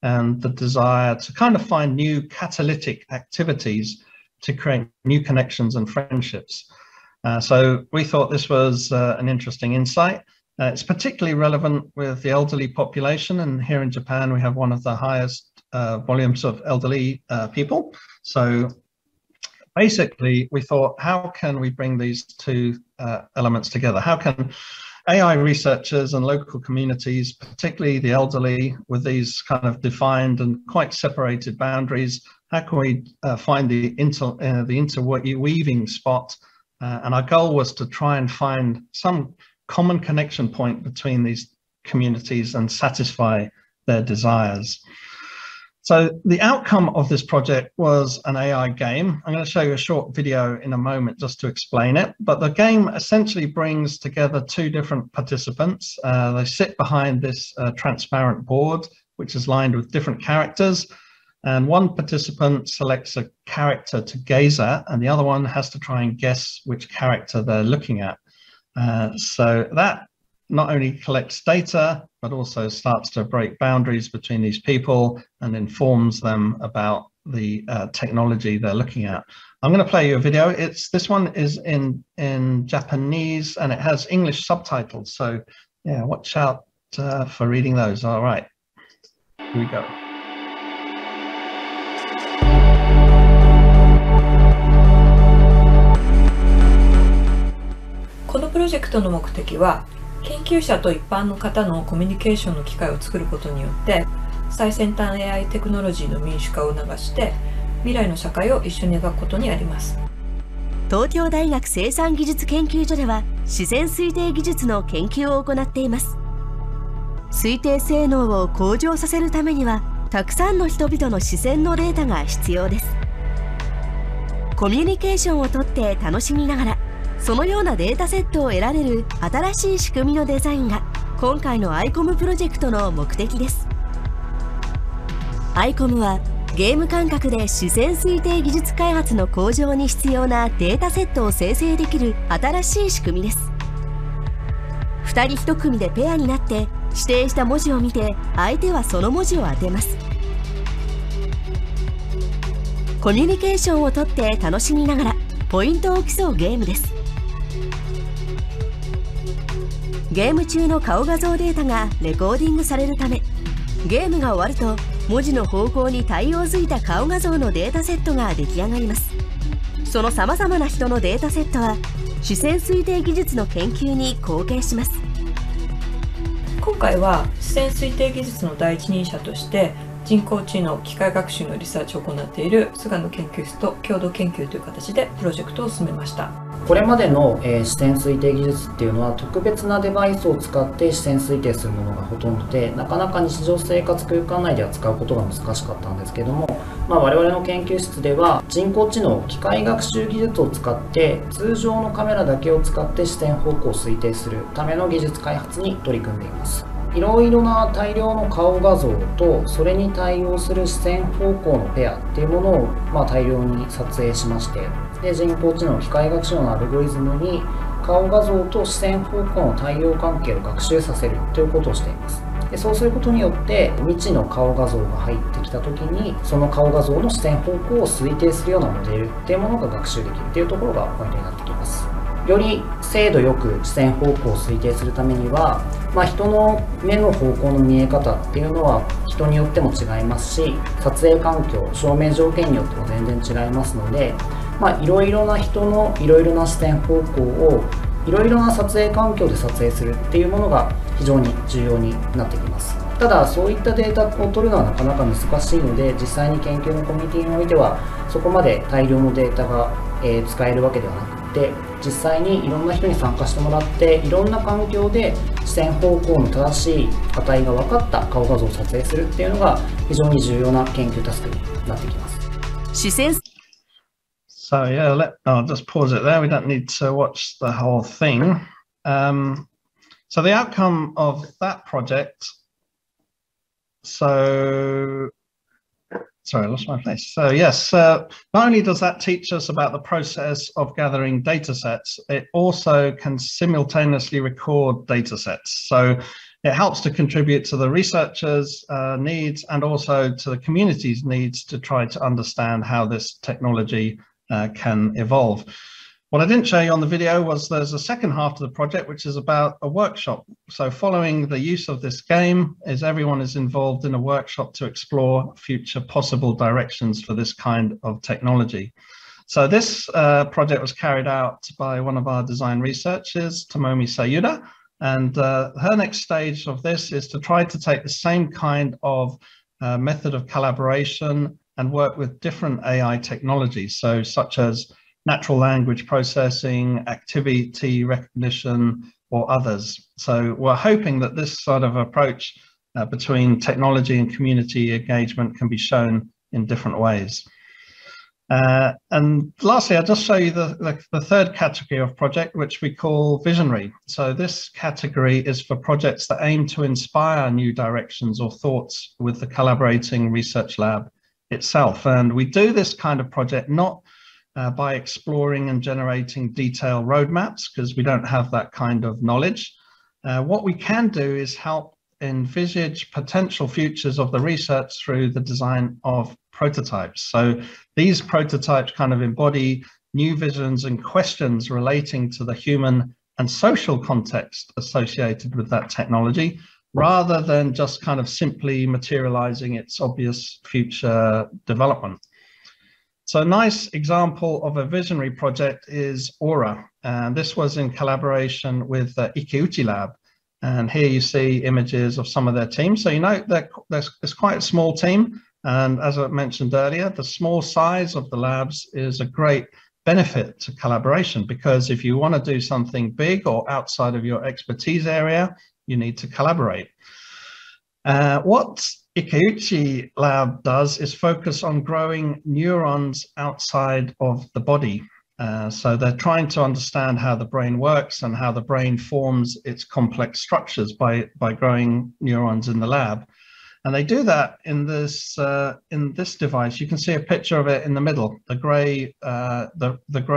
and the desire to kind of find new catalytic activities to create new connections and friendships. So we thought this was an interesting insight. It's particularly relevant with the elderly population, and here in Japan we have one of the highest volumes of elderly people. So basically we thought, how can we bring these two elements together? How can AI researchers and local communities, particularly the elderly, with these kind of defined and quite separated boundaries, how can we find the interweaving spot? And our goal was to try and find some common connection point between these communities and satisfy their desires. So the outcome of this project was an AI game. I'm going to show you a short video in a moment just to explain it, but the game essentially brings together two different participants. They sit behind this transparent board, which is lined with different characters, and one participant selects a character to gaze at, and the other one has to try and guess which character they're looking at. So that not only collects data, but also starts to break boundaries between these people and informs them about the technology they're looking at. I'm going to play you a video. This one is in Japanese and it has English subtitles. So yeah, watch out for reading those. All right, here we go. このプロジェクトの目的は、研究者と一般の方のコミュニケーションの機会を作ることによって、最先端 AI テクノロジーの民主化を促して、未来の社会を一緒に描くことにあります。東京大学生産技術研究所では、自然推定技術の研究を行っています。推定性能を向上させるためには、たくさんの人々の視線のデータが必要です。コミュニケーションをとって楽しみながら、そのようなデータセットを得られる新しい仕組みのデザインが今回の ICOM プロジェクトの目的です。ICOM はゲーム感覚で自然推定技術開発の向上に必要なデータセットを生成できる新しい仕組みです。2人1組でペアになって指定した文字を見て相手はその文字を当てます。コミュニケーションをとって楽しみながらポイントを競うゲームです。ゲーム中の顔画像データがレコーディングされるため、ゲームが終わると文字の方向に対応づいた顔画像のデータセットが出来上がります。そのさまざまな人のデータセットは視線推定技術の研究に貢献します。今回は視線推定技術の第一人者として人工知能機械学習のリサーチを行っている菅野研究室と共同研究という形でプロジェクトを進めました。これまでの視線推定技術っていうのは特別なデバイスを使って視線推定するものがほとんどで、なかなか日常生活空間内では使うことが難しかったんですけども、我々の研究室では人工知能機械学習技術を使って通常のカメラだけを使って視線方向を推定するための技術開発に取り組んでいます。いろいろな大量の顔画像とそれに対応する視線方向のペアっていうものを大量に撮影しまして、で人工知能機械学習のアルゴリズムに顔画像と視線方向の対応関係を学習させるということをしています。でそうすることによって未知の顔画像が入ってきた時にその顔画像の視線方向を推定するようなモデルっていうものが学習できるっていうところがポイントになってきます。より精度よく視線方向を推定するためには、人の目の方向の見え方っていうのは人によっても違いますし、撮影環境、照明条件によっても全然違いますので、いろいろな人のいろいろな視線方向をいろいろな撮影環境で撮影するっていうものが非常に重要になってきます。ただそういったデータを取るのはなかなか難しいので、実際に研究のコミュニティにおいてはそこまで大量のデータが使えるわけではなくて、実際にいろんな人に参加してもらっていろんな環境で視線方向の正しい値が分かった顔画像を撮影するっていうのが非常に重要な研究タスクになってきます。視線 So yeah, I'll just pause it there. We don't need to watch the whole thing. So the outcome of that project. Sorry, I lost my place. So yes, not only does that teach us about the process of gathering data sets, it also can simultaneously record data sets. So it helps to contribute to the researchers' needs and also to the community's needs to try to understand how this technology can evolve. What I didn't show you on the video was there's a second half to the project, which is about a workshop. So following the use of this game is everyone is involved in a workshop to explore future possible directions for this kind of technology. So this project was carried out by one of our design researchers, Tomomi Sayuda, and her next stage of this is to try to take the same kind of method of collaboration and work with different AI technologies, so such as natural language processing, activity recognition, or others. So we're hoping that this sort of approach between technology and community engagement can be shown in different ways. And lastly, I'll just show you the third category of project, which we call visionary. So this category is for projects that aim to inspire new directions or thoughts with the collaborating research lab itself. And we do this kind of project not by exploring and generating detailed roadmaps, because we don't have that kind of knowledge. What we can do is help envisage potential futures of the research through the design of prototypes. So these prototypes kind of embody new visions and questions relating to the human and social context associated with that technology, rather than just kind of simply materializing its obvious future development. So a nice example of a visionary project is Aura, and this was in collaboration with Ikeuchi Lab. And here you see images of some of their teams. So you know that it's quite a small team, and as I mentioned earlier, the small size of the labs is a great benefit to collaboration, because if you want to do something big or outside of your expertise area, you need to collaborate. What Ikeuchi Lab does is focus on growing neurons outside of the body. So they're trying to understand how the brain works and how the brain forms its complex structures by growing neurons in the lab. And they do that in this device. You can see a picture of it in the middle, the gray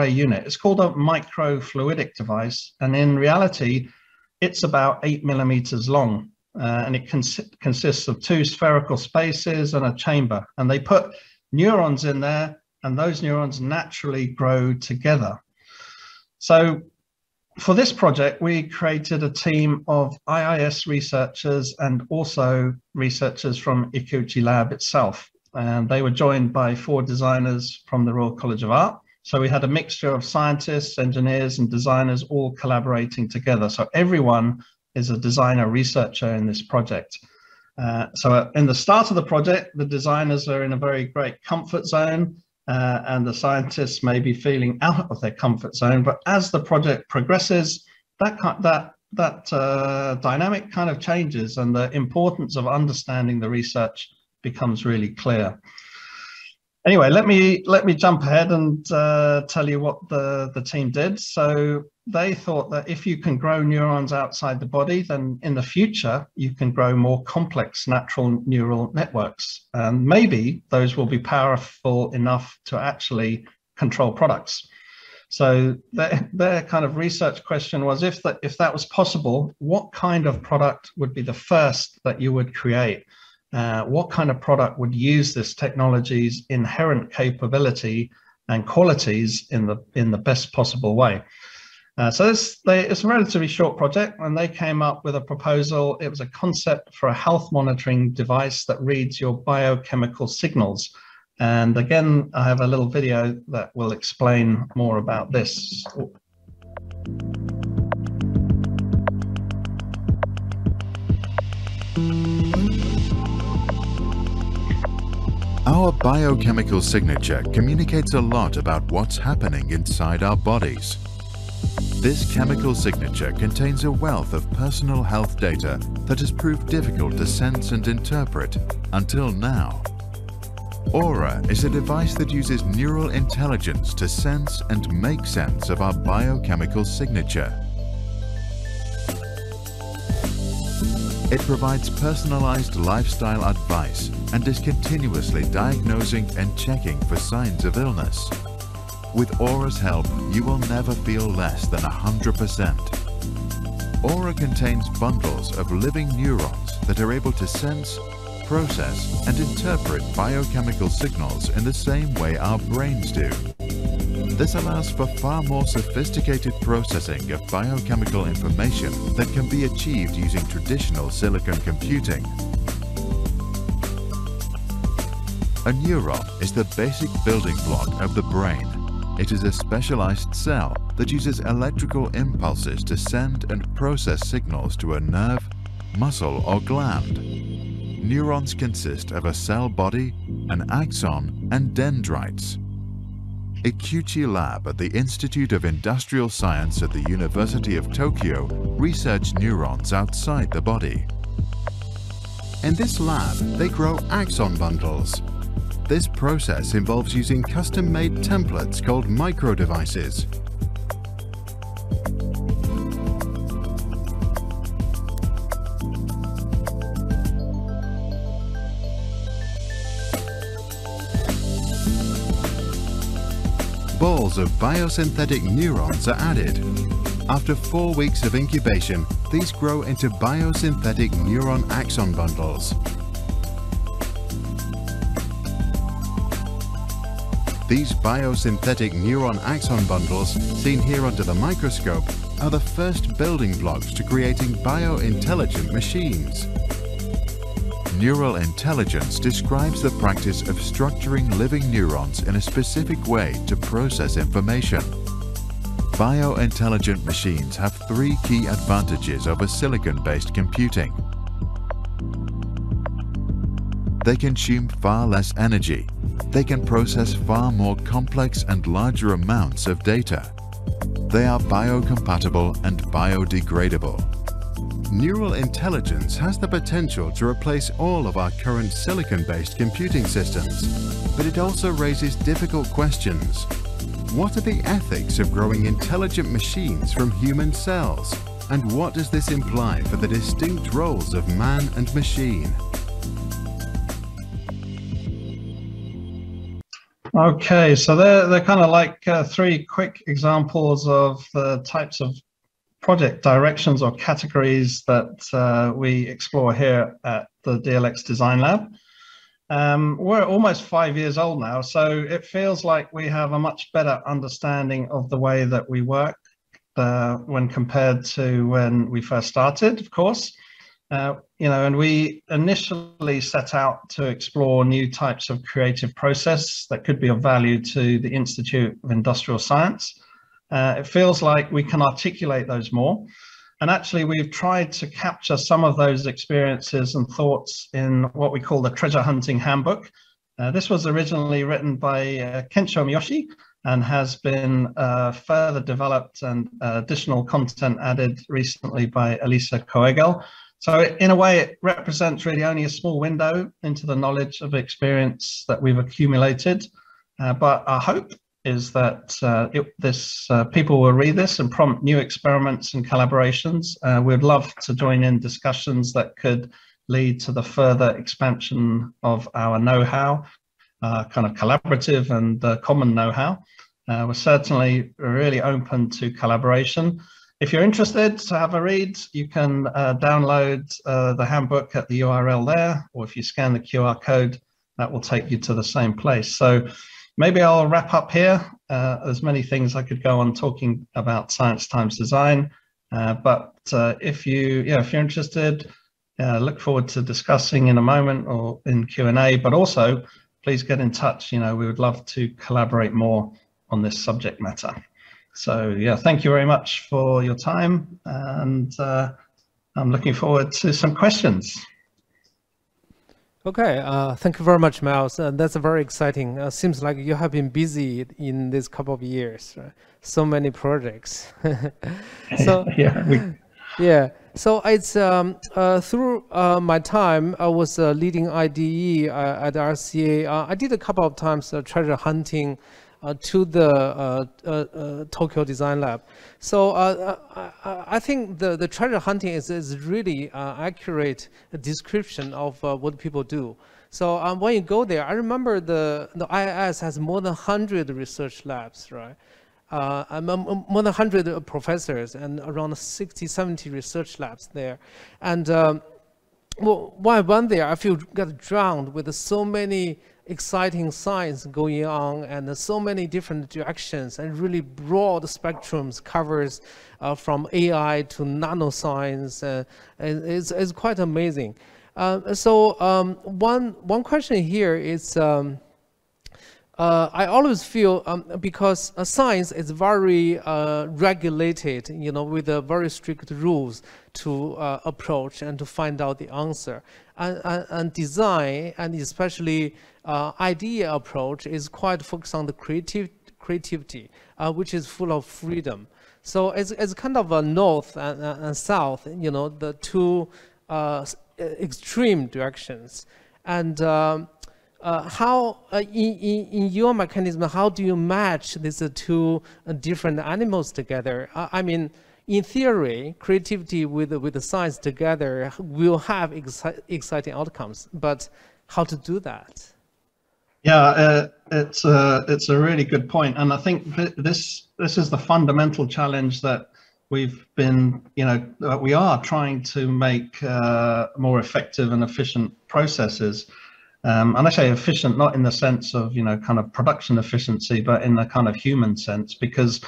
unit. It's called a microfluidic device, and in reality, it's about 8 millimeters long, and it consists of 2 spherical spaces and a chamber. And they put neurons in there, and those neurons naturally grow together. So for this project, we created a team of IIS researchers and also researchers from Ikeuchi Lab itself. And they were joined by 4 designers from the Royal College of Art. So we had a mixture of scientists, engineers, and designers all collaborating together. So everyone is a designer researcher in this project. So in the start of the project, the designers are in a very great comfort zone. And the scientists may be feeling out of their comfort zone, but as the project progresses, that dynamic kind of changes, and the importance of understanding the research becomes really clear. Anyway, let me jump ahead and tell you what the team did. So they thought that if you can grow neurons outside the body, then in the future, you can grow more complex natural neural networks. And maybe those will be powerful enough to actually control products. So their kind of research question was, if that was possible, what kind of product would be the first that you would create? What kind of product would use this technology's inherent capability and qualities in the best possible way? So it's a relatively short project, and they came up with a proposal. It was a concept for a health monitoring device that reads your biochemical signals. And again, I have a little video that will explain more about this. Our biochemical signature communicates a lot about what's happening inside our bodies. This chemical signature contains a wealth of personal health data that has proved difficult to sense and interpret until now. Aura is a device that uses neural intelligence to sense and make sense of our biochemical signature. It provides personalized lifestyle advice and is continuously diagnosing and checking for signs of illness. With Aura's help, you will never feel less than 100%. Aura contains bundles of living neurons that are able to sense, process, and interpret biochemical signals in the same way our brains do. This allows for far more sophisticated processing of biochemical information that can be achieved using traditional silicon computing. A neuron is the basic building block of the brain. It is a specialized cell that uses electrical impulses to send and process signals to a nerve, muscle, or gland. Neurons consist of a cell body, an axon, and dendrites. Ikeuchi Lab at the Institute of Industrial Science at the University of Tokyo research neurons outside the body. In this lab, they grow axon bundles. This process involves using custom-made templates called microdevices. Balls of biosynthetic neurons are added. After 4 weeks of incubation, these grow into biosynthetic neuron axon bundles. These biosynthetic neuron axon bundles, seen here under the microscope, are the first building blocks to creating biointelligent machines. Neural intelligence describes the practice of structuring living neurons in a specific way to process information. Biointelligent machines have 3 key advantages over silicon-based computing. They consume far less energy. They can process far more complex and larger amounts of data. They are biocompatible and biodegradable. Neural intelligence has the potential to replace all of our current silicon-based computing systems, but it also raises difficult questions. What are the ethics of growing intelligent machines from human cells? And what does this imply for the distinct roles of man and machine? Okay, so they're kind of like 3 quick examples of the types of project directions or categories that we explore here at the DLX Design Lab. We're almost 5 years old now, so it feels like we have a much better understanding of the way that we work when compared to when we first started, of course. And we initially set out to explore new types of creative process that could be of value to the Institute of Industrial Science. It feels like we can articulate those more. And actually, we've tried to capture some of those experiences and thoughts in what we call the Treasure Hunting Handbook. This was originally written by Kensho Miyoshi and has been further developed and additional content added recently by Elisa Koegel. So in a way, it represents really only a small window into the knowledge of experience that we've accumulated. But our hope is that people will read this and prompt new experiments and collaborations. We'd love to join in discussions that could lead to the further expansion of our know-how, kind of collaborative and common know-how. We're certainly really open to collaboration. If you're interested to have a read, you can download the handbook at the URL there, or if you scan the QR code, that will take you to the same place. So maybe I'll wrap up here. There's many things I could go on talking about science times design, but if you're interested, look forward to discussing in a moment or in Q&A, but also please get in touch. We would love to collaborate more on this subject matter. So yeah, thank you very much for your time, and I'm looking forward to some questions. Okay, thank you very much, Miles. That's very exciting. Seems like you have been busy in this couple of years, right? So many projects. So yeah. So it's through my time, I was leading IDE at RCA. I did a couple of times treasure hunting to the Tokyo Design Lab. So I think the treasure hunting is really accurate description of what people do. So when you go there, I remember the IIS has more than 100 research labs, right? More than 100 professors and around 60, 70 research labs there. And well, when I went there, I got drowned with so many exciting science going on and so many different directions and really broad spectrums covers from AI to nanoscience. And it's quite amazing. So one question here is, I always feel because science is very regulated, with very strict rules to approach and to find out the answer. And design, and especially idea approach, is quite focused on the creativity, which is full of freedom. So it's kind of a north and south, the two extreme directions. And how in your mechanism, how do you match these two different animals together? I mean, in theory, creativity with the science together will have exciting outcomes, but how to do that? Yeah, it's a really good point, and I think this is the fundamental challenge that we've been, we are trying to make more effective and efficient processes. And I say efficient, not in the sense of, kind of production efficiency, but in the kind of human sense, because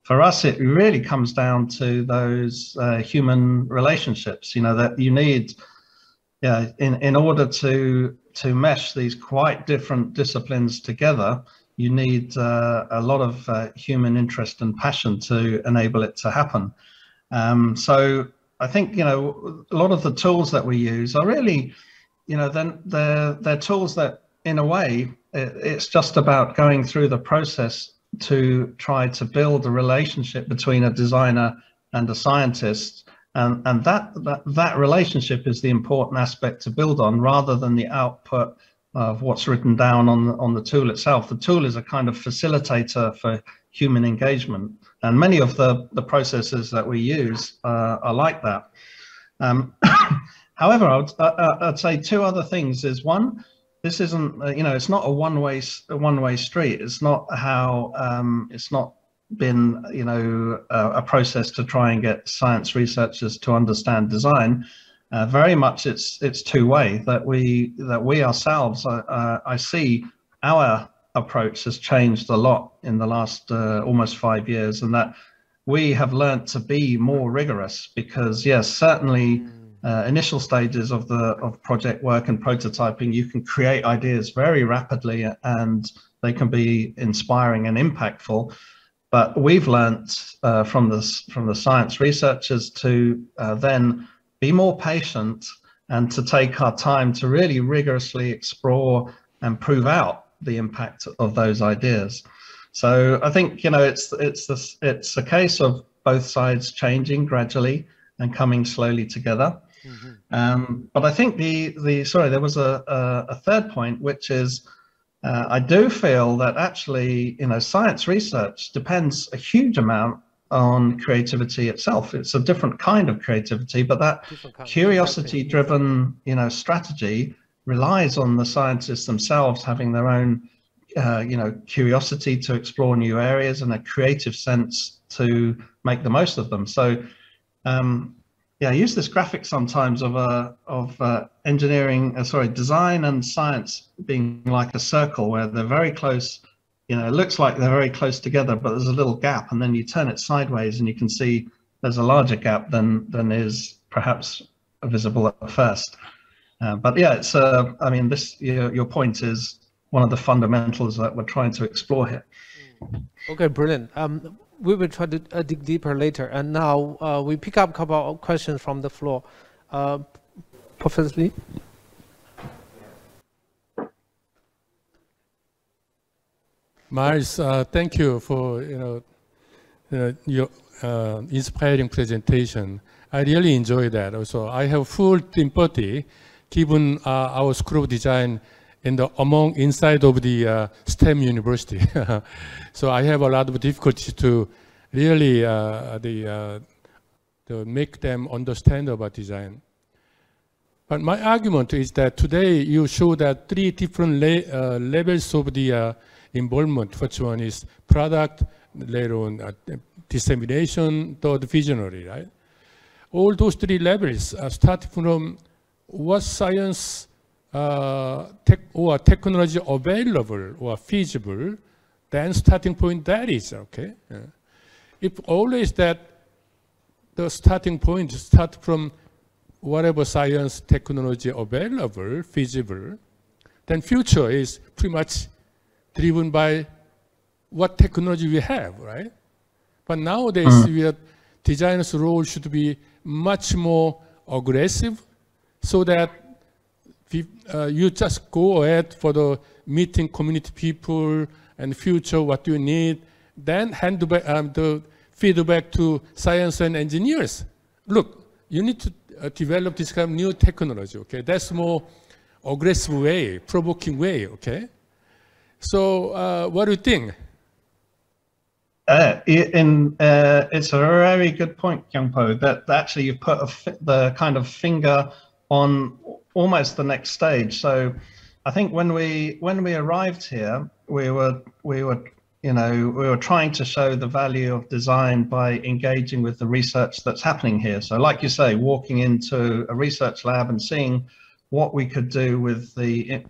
for us, it really comes down to those human relationships, that you need, in order to mesh these quite different disciplines together, you need a lot of human interest and passion to enable it to happen. So I think, a lot of the tools that we use are really, then they're tools that, in a way, it's just about going through the process to try to build a relationship between a designer and a scientist, and that relationship is the important aspect to build on, rather than the output of what's written down on the tool itself. The tool is a kind of facilitator for human engagement, and many of the processes that we use are like that. However, I'd say two other things. Is one, this isn't, it's not a one-way street. It's not how, it's not been, a process to try and get science researchers to understand design. Very much it's two-way, that we ourselves, I see our approach has changed a lot in the last almost 5 years, and that we have learned to be more rigorous, because yes, certainly initial stages of project work and prototyping, you can create ideas very rapidly and they can be inspiring and impactful. But we've learned from the science researchers to then be more patient and to take our time to really rigorously explore and prove out the impact of those ideas. So I think, it's a case of both sides changing gradually and coming slowly together. But I think there was a third point, which is I do feel that actually, science research depends a huge amount on creativity itself. It's a different kind of creativity, but that curiosity-driven, strategy relies on the scientists themselves having their own, curiosity to explore new areas and a creative sense to make the most of them. So, I use this graphic sometimes of design and science being like a circle where they're very close. It looks like they're very close together, but there's a little gap, and then you turn it sideways and you can see there's a larger gap than is perhaps visible at first. But yeah, it's your point is one of the fundamentals that we're trying to explore here. Okay, brilliant. We will try to dig deeper later. And now we pick up a couple of questions from the floor. Professor Lee? Miles, thank you for your inspiring presentation. I really enjoyed that. Also, I have full empathy, given our School of Design inside of the STEM university. So I have a lot of difficulty to really to make them understand about design. But my argument is that today you show that three different levels of the involvement. First one is product, later on dissemination, third visionary, right? All those three levels start from what science or technology available or feasible, then starting point that is, okay? If always that the starting point start from whatever science technology available, feasible, then future is pretty much driven by what technology we have, right? But nowadays, designers' role should be much more aggressive, so that you just go ahead for the meeting community people and future what you need, then hand back the feedback to science and engineers. Look, you need to develop this kind of new technology, okay? That's more aggressive way, provoking way, okay? So what do you think? It's a very good point, Kyungpo, that actually you put the kind of finger on almost the next stage. So I think when we arrived here, we were you know, we were trying to show the value of design by engaging with the research that's happening here. So like you say, walking into a research lab and seeing what we could do with the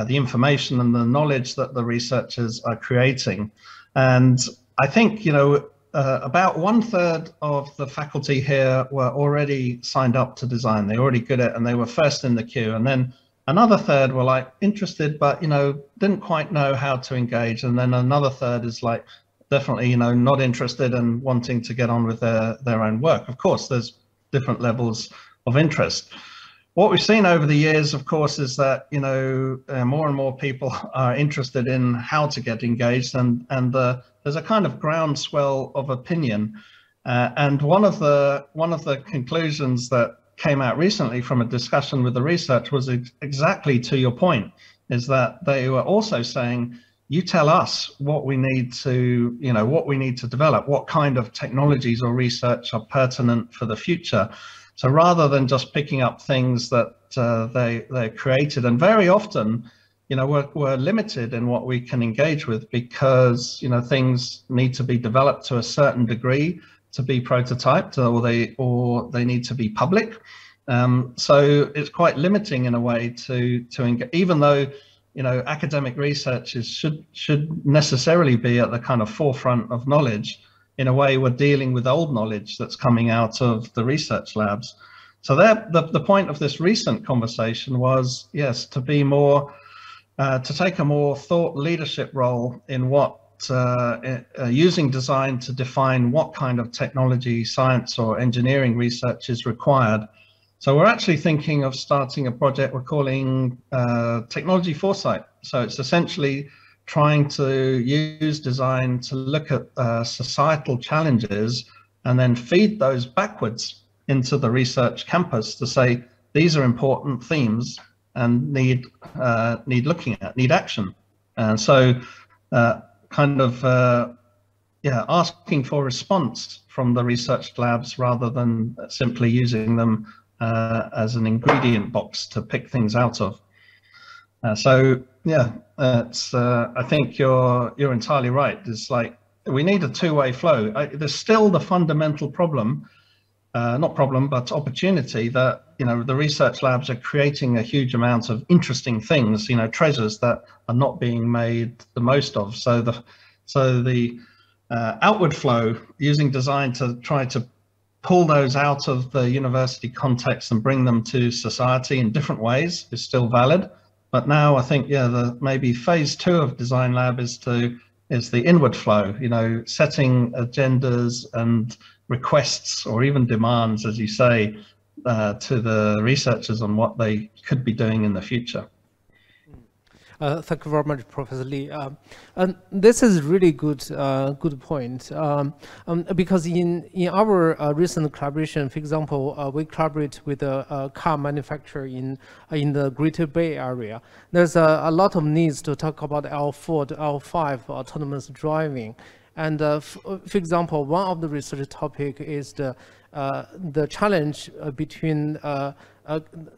information and the knowledge that the researchers are creating. And I think, you know, about 1/3 of the faculty here were already signed up to design. They're already good at it and they were first in the queue. And then another 1/3 were like interested, but, you know, didn't quite know how to engage. And then another 1/3 is like definitely, you know, not interested and wanting to get on with their own work. Of course, there's different levels of interest. What we've seen over the years, of course, is that, you know, more and more people are interested in how to get engaged, and there's a kind of groundswell of opinion. And one of the conclusions that came out recently from a discussion with the research was exactly to your point, is that they were also saying, you tell us what we need to, you know, what we need to develop, what kind of technologies or research are pertinent for the future. So rather than just picking up things that they created, and very often, you know, we're limited in what we can engage with because, you know, things need to be developed to a certain degree to be prototyped, or they need to be public. So it's quite limiting in a way to even though, you know, academic researchers should necessarily be at the kind of forefront of knowledge. In a way, we're dealing with old knowledge that's coming out of the research labs. So the point of this recent conversation was, yes, to be more, to take a more thought leadership role in what, using design to define what kind of technology, science or engineering research is required. So we're actually thinking of starting a project we're calling Technology Foresight. So it's essentially trying to use design to look at societal challenges and then feed those backwards into the research campus to say, these are important themes and need looking at, need action. And so asking for response from the research labs rather than simply using them as an ingredient box to pick things out of. I think you're entirely right. It's like we need a two-way flow. There's still the fundamental problem, but opportunity that, you know, the research labs are creating a huge amount of interesting things, you know, treasures that are not being made the most of. So the outward flow, using design to try to pull those out of the university context and bring them to society in different ways, is still valid. But now I think, yeah, maybe phase 2 of Design Lab is the inward flow, you know, setting agendas and requests or even demands, as you say, to the researchers on what they could be doing in the future. Thank you very much, Professor Lee. And this is really good point, because in our recent collaboration, for example, we collaborate with a car manufacturer in the Greater Bay Area. There's a lot of needs to talk about L4 to L5 autonomous driving. And for example, one of the research topic is the challenge between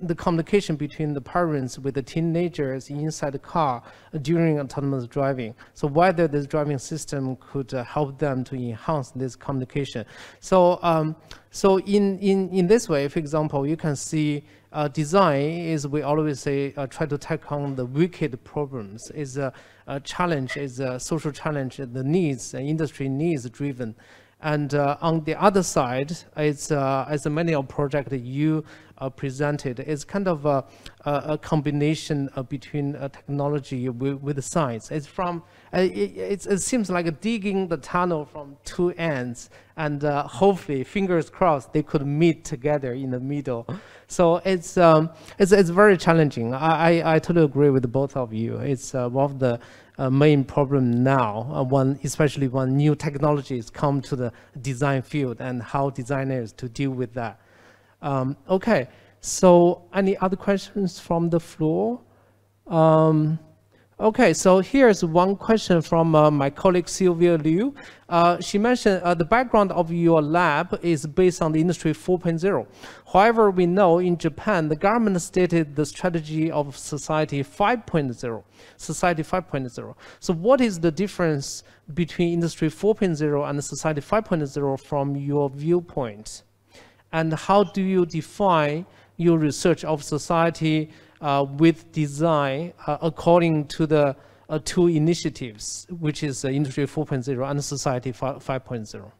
the communication between the parents with the teenagers inside the car during autonomous driving. So whether this driving system could help them to enhance this communication. So so in this way, for example, you can see design is, we always say, try to take on the wicked problems. Is a challenge, is a social challenge, the needs, industry needs driven. And on the other side, it's as many of projects you presented, it's kind of a combination between technology with science. It's from it seems like digging the tunnel from two ends, and hopefully, fingers crossed, they could meet together in the middle. So it's very challenging. I totally agree with both of you. It's one of the main problem now, especially when new technologies come to the design field, and how designers to deal with that. Okay, so any other questions from the floor? Okay, so here's one question from my colleague Sylvia Liu. She mentioned the background of your lab is based on the Industry 4.0. However, we know in Japan, the government stated the strategy of Society 5.0, Society 5.0. So what is the difference between Industry 4.0 and Society 5.0 from your viewpoint? And how do you define your research of society with design according to the two initiatives, which is Industry 4.0 and Society 5.0?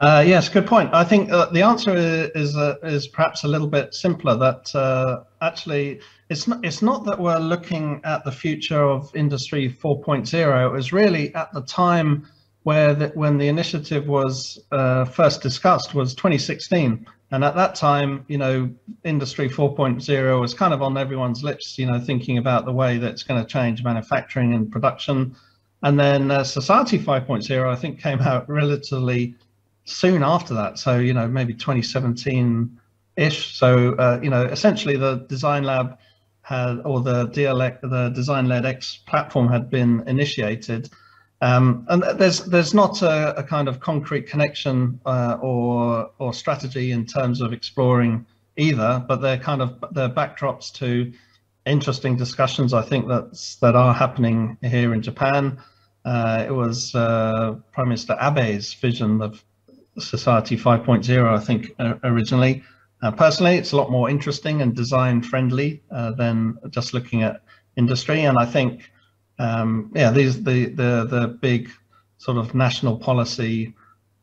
Yes, good point. I think the answer is perhaps a little bit simpler. That actually it's not that we're looking at the future of Industry 4.0. It was really at the time when the initiative was first discussed was 2016. And at that time, you know, Industry 4.0 was kind of on everyone's lips, you know, thinking about the way that it's going to change manufacturing and production. And then Society 5.0, I think, came out relatively soon after that. So, you know, maybe 2017-ish. So, you know, essentially the Design Lab had, or the DLX, the Design Lab X platform had been initiated. And there's not a kind of concrete connection or strategy in terms of exploring either, but they're backdrops to interesting discussions, I think, that are happening here in Japan. It was Prime Minister Abe's vision of Society 5.0, I think, originally. Personally, it's a lot more interesting and design friendly than just looking at industry, and I think yeah, the big sort of national policy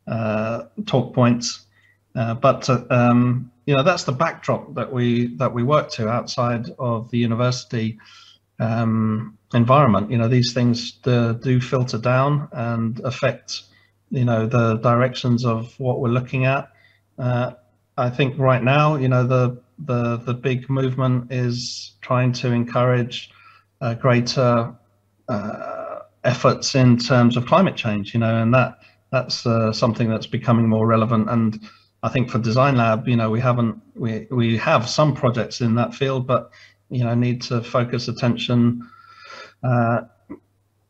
talk points, but you know, that's the backdrop that we work to outside of the university environment. You know, these things do filter down and affect, you know, the directions of what we're looking at. I think right now, you know, the big movement is trying to encourage greater efforts in terms of climate change, you know, and that's something that's becoming more relevant. And I think for Design Lab, you know, we have some projects in that field, but, you know, need to focus attention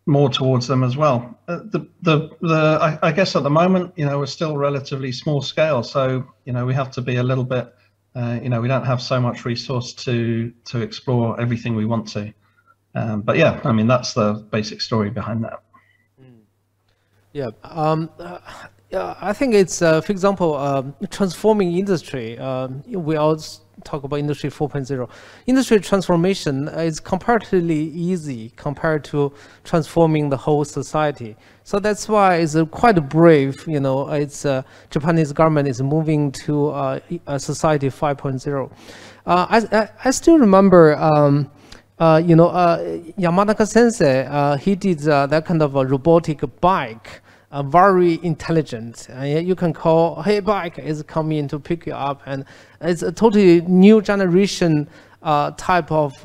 more towards them as well. I guess at the moment, you know, we're still relatively small scale, so, you know, we have to be a little bit, you know, we don't have so much resource to explore everything we want to. But yeah, I mean, that's the basic story behind that. Yeah, I think it's, for example, transforming industry. We all talk about Industry 4.0. Industry transformation is comparatively easy compared to transforming the whole society. So that's why it's quite brave, you know, it's Japanese government is moving to a Society 5.0. I still remember, you know, Yamanaka Sensei, he did that kind of a robotic bike, very intelligent. You can call, hey, bike is coming to pick you up, and it's a totally new generation type of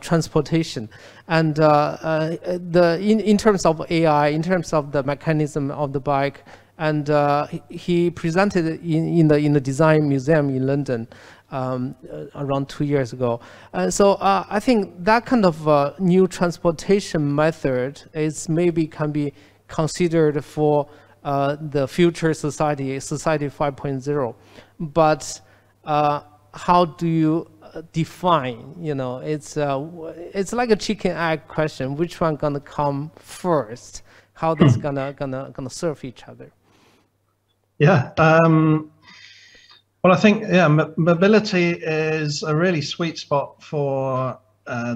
transportation. And in terms of AI, in terms of the mechanism of the bike, and he presented it in the Design Museum in London around 2 years ago. So I think that kind of new transportation method is maybe can be considered for the future society, Society 5.0. But how do you define, you know, it's like a chicken egg question, which one gonna come first? How this gonna serve each other? Yeah, well, I think, yeah, mobility is a really sweet spot for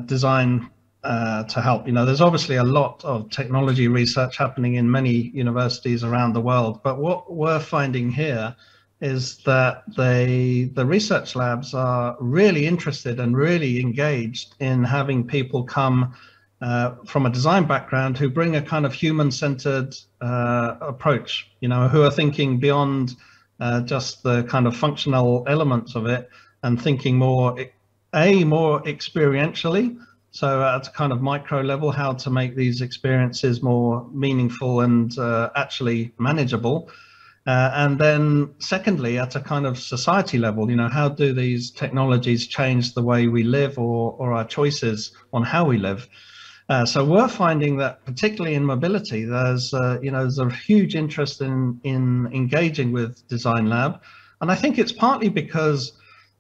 design to help. You know, there's obviously a lot of technology research happening in many universities around the world, but what we're finding here is that the research labs are really interested and really engaged in having people come from a design background who bring a kind of human-centered approach, you know, who are thinking beyond just the kind of functional elements of it and thinking more experientially. So at a kind of micro level, how to make these experiences more meaningful and actually manageable. And then secondly, at a kind of society level, how do these technologies change the way we live or our choices on how we live? So we're finding that particularly in mobility, there's a huge interest in engaging with Design Lab. And I think it's partly because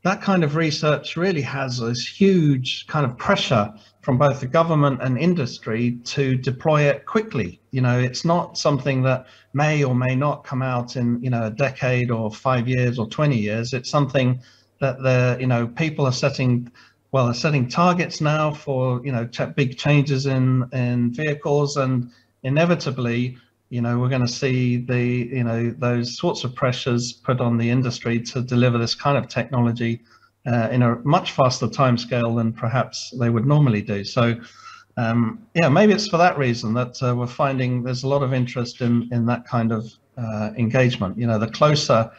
that kind of research really has this huge kind of pressure from both the government and industry to deploy it quickly. It's not something that may or may not come out in, a decade or 5 years or 20 years. It's something that people are setting targets now for, big changes in vehicles, and inevitably, we're going to see those sorts of pressures put on the industry to deliver this kind of technology in a much faster timescale than perhaps they would normally do. So, maybe it's for that reason that we're finding there's a lot of interest in that kind of engagement. The closer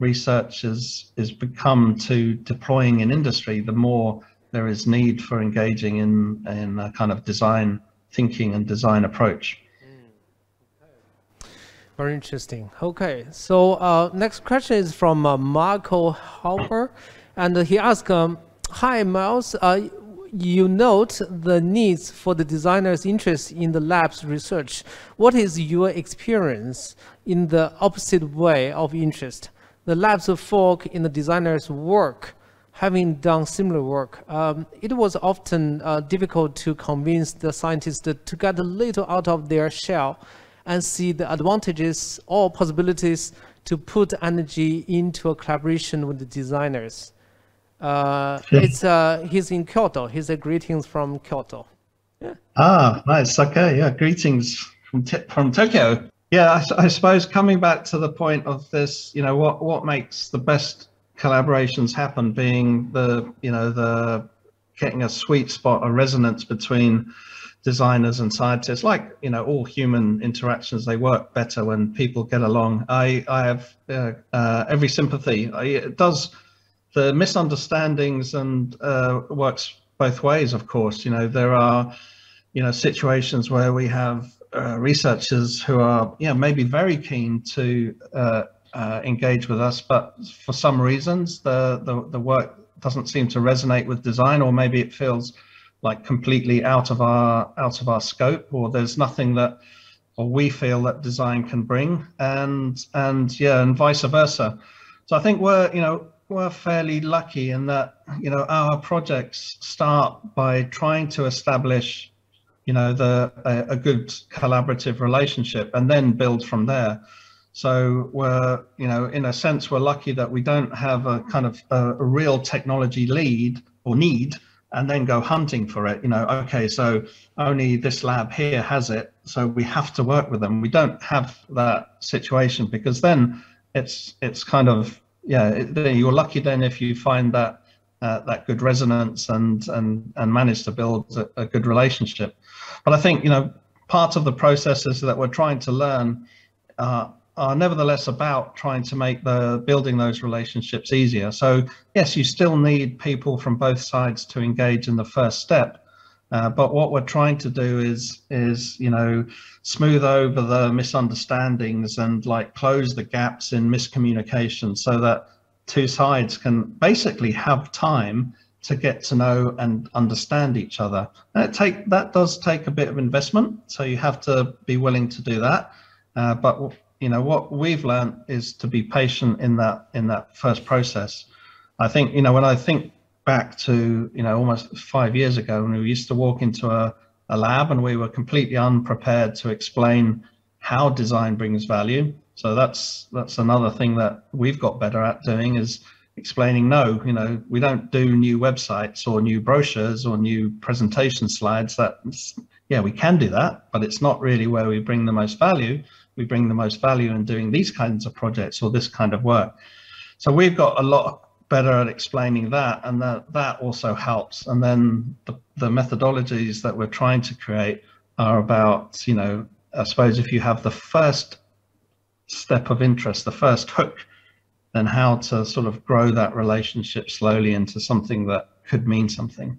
research is become to deploying in industry, the more there is need for engaging in a kind of design thinking and design approach. Very interesting. Okay, so next question is from Marco Hauber, and he asked, hi Miles, you note the needs for the designer's interest in the lab's research. What is your experience in the opposite way of interest? The lab's folk in the designer's work, having done similar work, it was often difficult to convince the scientists to get a little out of their shell and see the advantages or possibilities to put energy into a collaboration with the designers. He's in Kyoto. He's a greetings from Kyoto. Yeah. Ah, nice. Okay, yeah, greetings from Tokyo. Yeah, I suppose coming back to the point of this, what makes the best collaborations happen being the getting a sweet spot, a resonance between designers and scientists. Like all human interactions, they work better when people get along. I have every sympathy. It does. The misunderstandings and works both ways, of course. There are situations where we have researchers who are maybe very keen to engage with us, but for some reasons the work doesn't seem to resonate with design, or maybe it feels like completely out of our scope, or there's nothing that we feel that design can bring, and vice versa. So I think we're fairly lucky in that our projects start by trying to establish a good collaborative relationship and then build from there. So we're in a sense we're lucky that we don't have a kind of a real technology lead or need and then go hunting for it. Okay, so only this lab here has it, so we have to work with them. We don't have that situation, because then it's kind of you're lucky then if you find that that good resonance and manage to build a good relationship. But I think part of the processes that we're trying to learn are nevertheless about trying to make building those relationships easier. So yes, you still need people from both sides to engage in the first step, but what we're trying to do is smooth over the misunderstandings and close the gaps in miscommunication, so that two sides can basically have time to get to know and understand each other. And that does take a bit of investment, so you have to be willing to do that. But what we've learned is to be patient in that first process. I think when I think back to almost 5 years ago, when we used to walk into a lab and we were completely unprepared to explain how design brings value. So that's another thing that we've got better at doing, is explaining, no, we don't do new websites or new brochures or new presentation slides. We can do that, but it's not really where we bring the most value. We bring the most value in doing these kinds of projects or this kind of work. So we've got a lot better at explaining that, and that also helps. And then the methodologies that we're trying to create are about, I suppose if you have the first step of interest, the first hook, then how to sort of grow that relationship slowly into something that could mean something.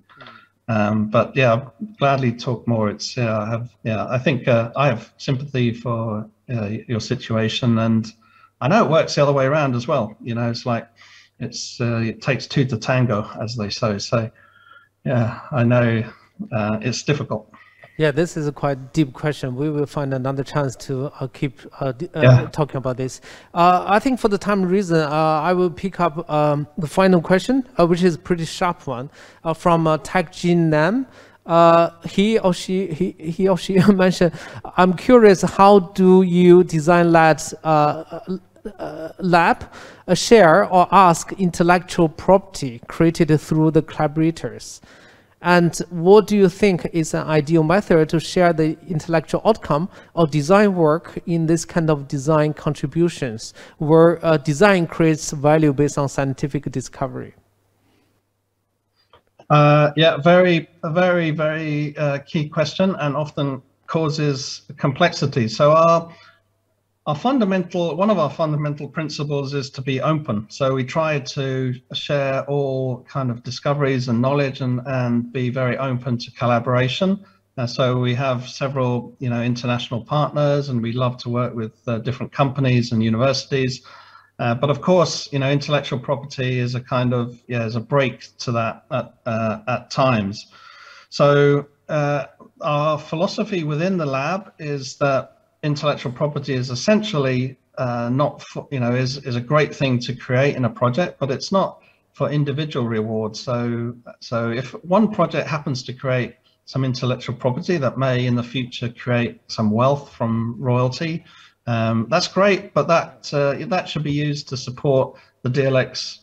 But I'll gladly talk more. I think I have sympathy for your situation, and I know it works the other way around as well. You know, it's like it takes two to tango, as they say. So, yeah, I know it's difficult. Yeah, this is a quite deep question. We will find another chance to keep talking about this. I think for the time reason, I will pick up the final question, which is a pretty sharp one, from Takjin Nam. He or she mentioned, I'm curious, how do you design labs share or ask intellectual property created through the collaborators? And what do you think is an ideal method to share the intellectual outcome or design work in this kind of design contributions, where design creates value based on scientific discovery? Yeah, very key question, and often causes complexity. So one of our fundamental principles is to be open. So we try to share all kind of discoveries and knowledge, and be very open to collaboration. So we have several, international partners, and we love to work with different companies and universities. But of course, intellectual property is a kind of, is a break to that at times. So our philosophy within the lab is that intellectual property is essentially not for, is a great thing to create in a project, but it's not for individual rewards. So if one project happens to create some intellectual property that may in the future create some wealth from royalty, that's great, but that should be used to support the DLX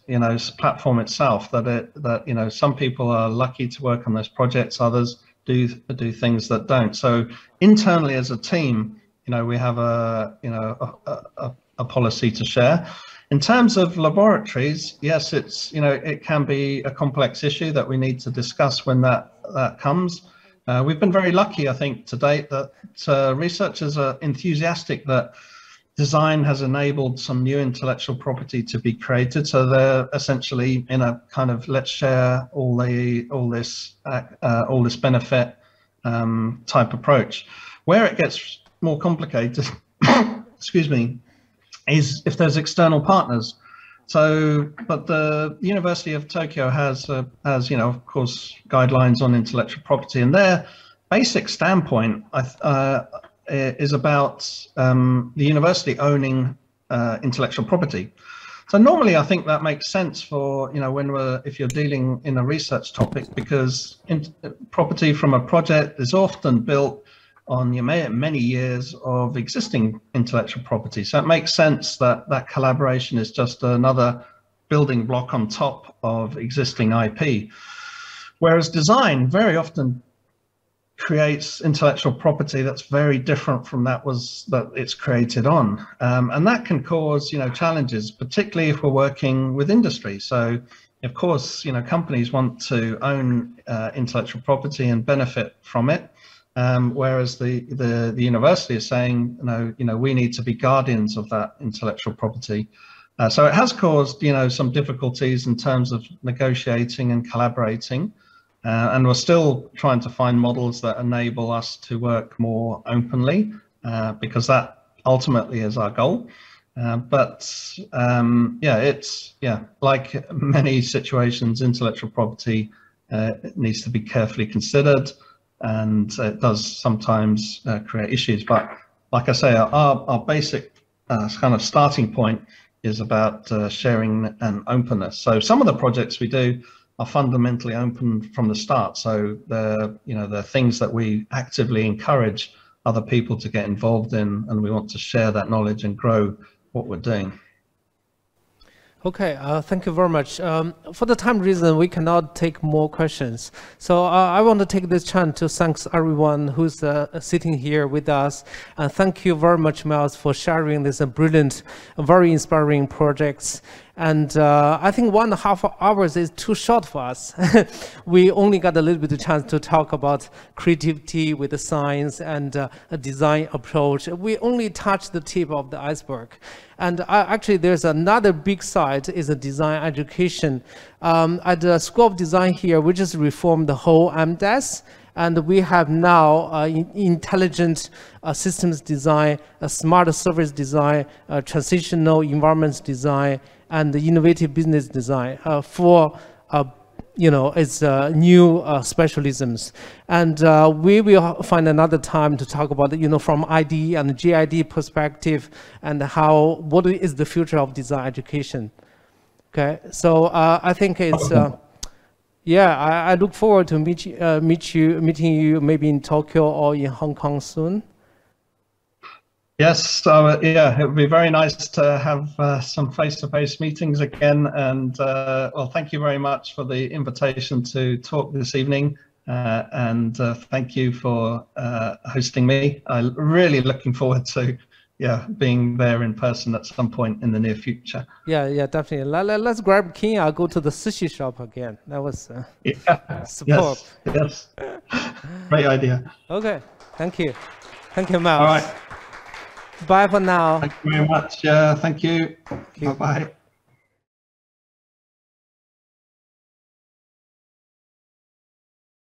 platform itself. That some people are lucky to work on those projects, others do things that don't. So internally as a team, we have a policy to share. In terms of laboratories, yes, it's it can be a complex issue that we need to discuss when that comes. We've been very lucky, I think, to date that researchers are enthusiastic that design has enabled some new intellectual property to be created. So they're essentially in a kind of let's share all this benefit type approach. Where it gets more complicated, excuse me, is if there's external partners. So, but the University of Tokyo has of course, guidelines on intellectual property, and their basic standpoint is about the university owning intellectual property. So normally, I think that makes sense for if you're dealing in a research topic, because property from a project is often built on many years of existing intellectual property. So it makes sense that collaboration is just another building block on top of existing IP. Whereas design very often creates intellectual property that's very different from that it's created on. And that can cause, challenges, particularly if we're working with industry. So of course, companies want to own intellectual property and benefit from it. Whereas the university is saying, we need to be guardians of that intellectual property. So it has caused, some difficulties in terms of negotiating and collaborating. And we're still trying to find models that enable us to work more openly, because that ultimately is our goal. Like many situations, intellectual property needs to be carefully considered. And it does sometimes create issues, but like I say, our basic kind of starting point is about sharing and openness. So some of the projects we do are fundamentally open from the start. So they're things that we actively encourage other people to get involved in, and we want to share that knowledge and grow what we're doing. Okay, thank you very much. For the time reason, we cannot take more questions. So I want to take this chance to thank everyone who's sitting here with us. And thank you very much, Miles, for sharing this brilliant, very inspiring projects. And I think 1.5 hours is too short for us. We only got a little bit of chance to talk about creativity with the science and a design approach. We only touched the tip of the iceberg. And actually, there's another big side, is a design education. At the School of Design here, we just reformed the whole MDES. And we have now intelligent systems design, smart service design, transitional environments design, and innovative business design for it's new specialisms. And we will find another time to talk about, from ID and GID perspective, and what is the future of design education. Okay, so I think it's, I look forward to meeting you maybe in Tokyo or in Hong Kong soon. Yes, it would be very nice to have some face-to-face meetings again. And well, thank you very much for the invitation to talk this evening. And thank you for hosting me. I'm really looking forward to being there in person at some point in the near future. Yeah, definitely. Let's grab King. I'll go to the sushi shop again. That was superb. Yes. Great idea. Okay, thank you. Thank you, Miles. All right. Bye for now. Thank you very much. Yeah, thank you. Bye-bye.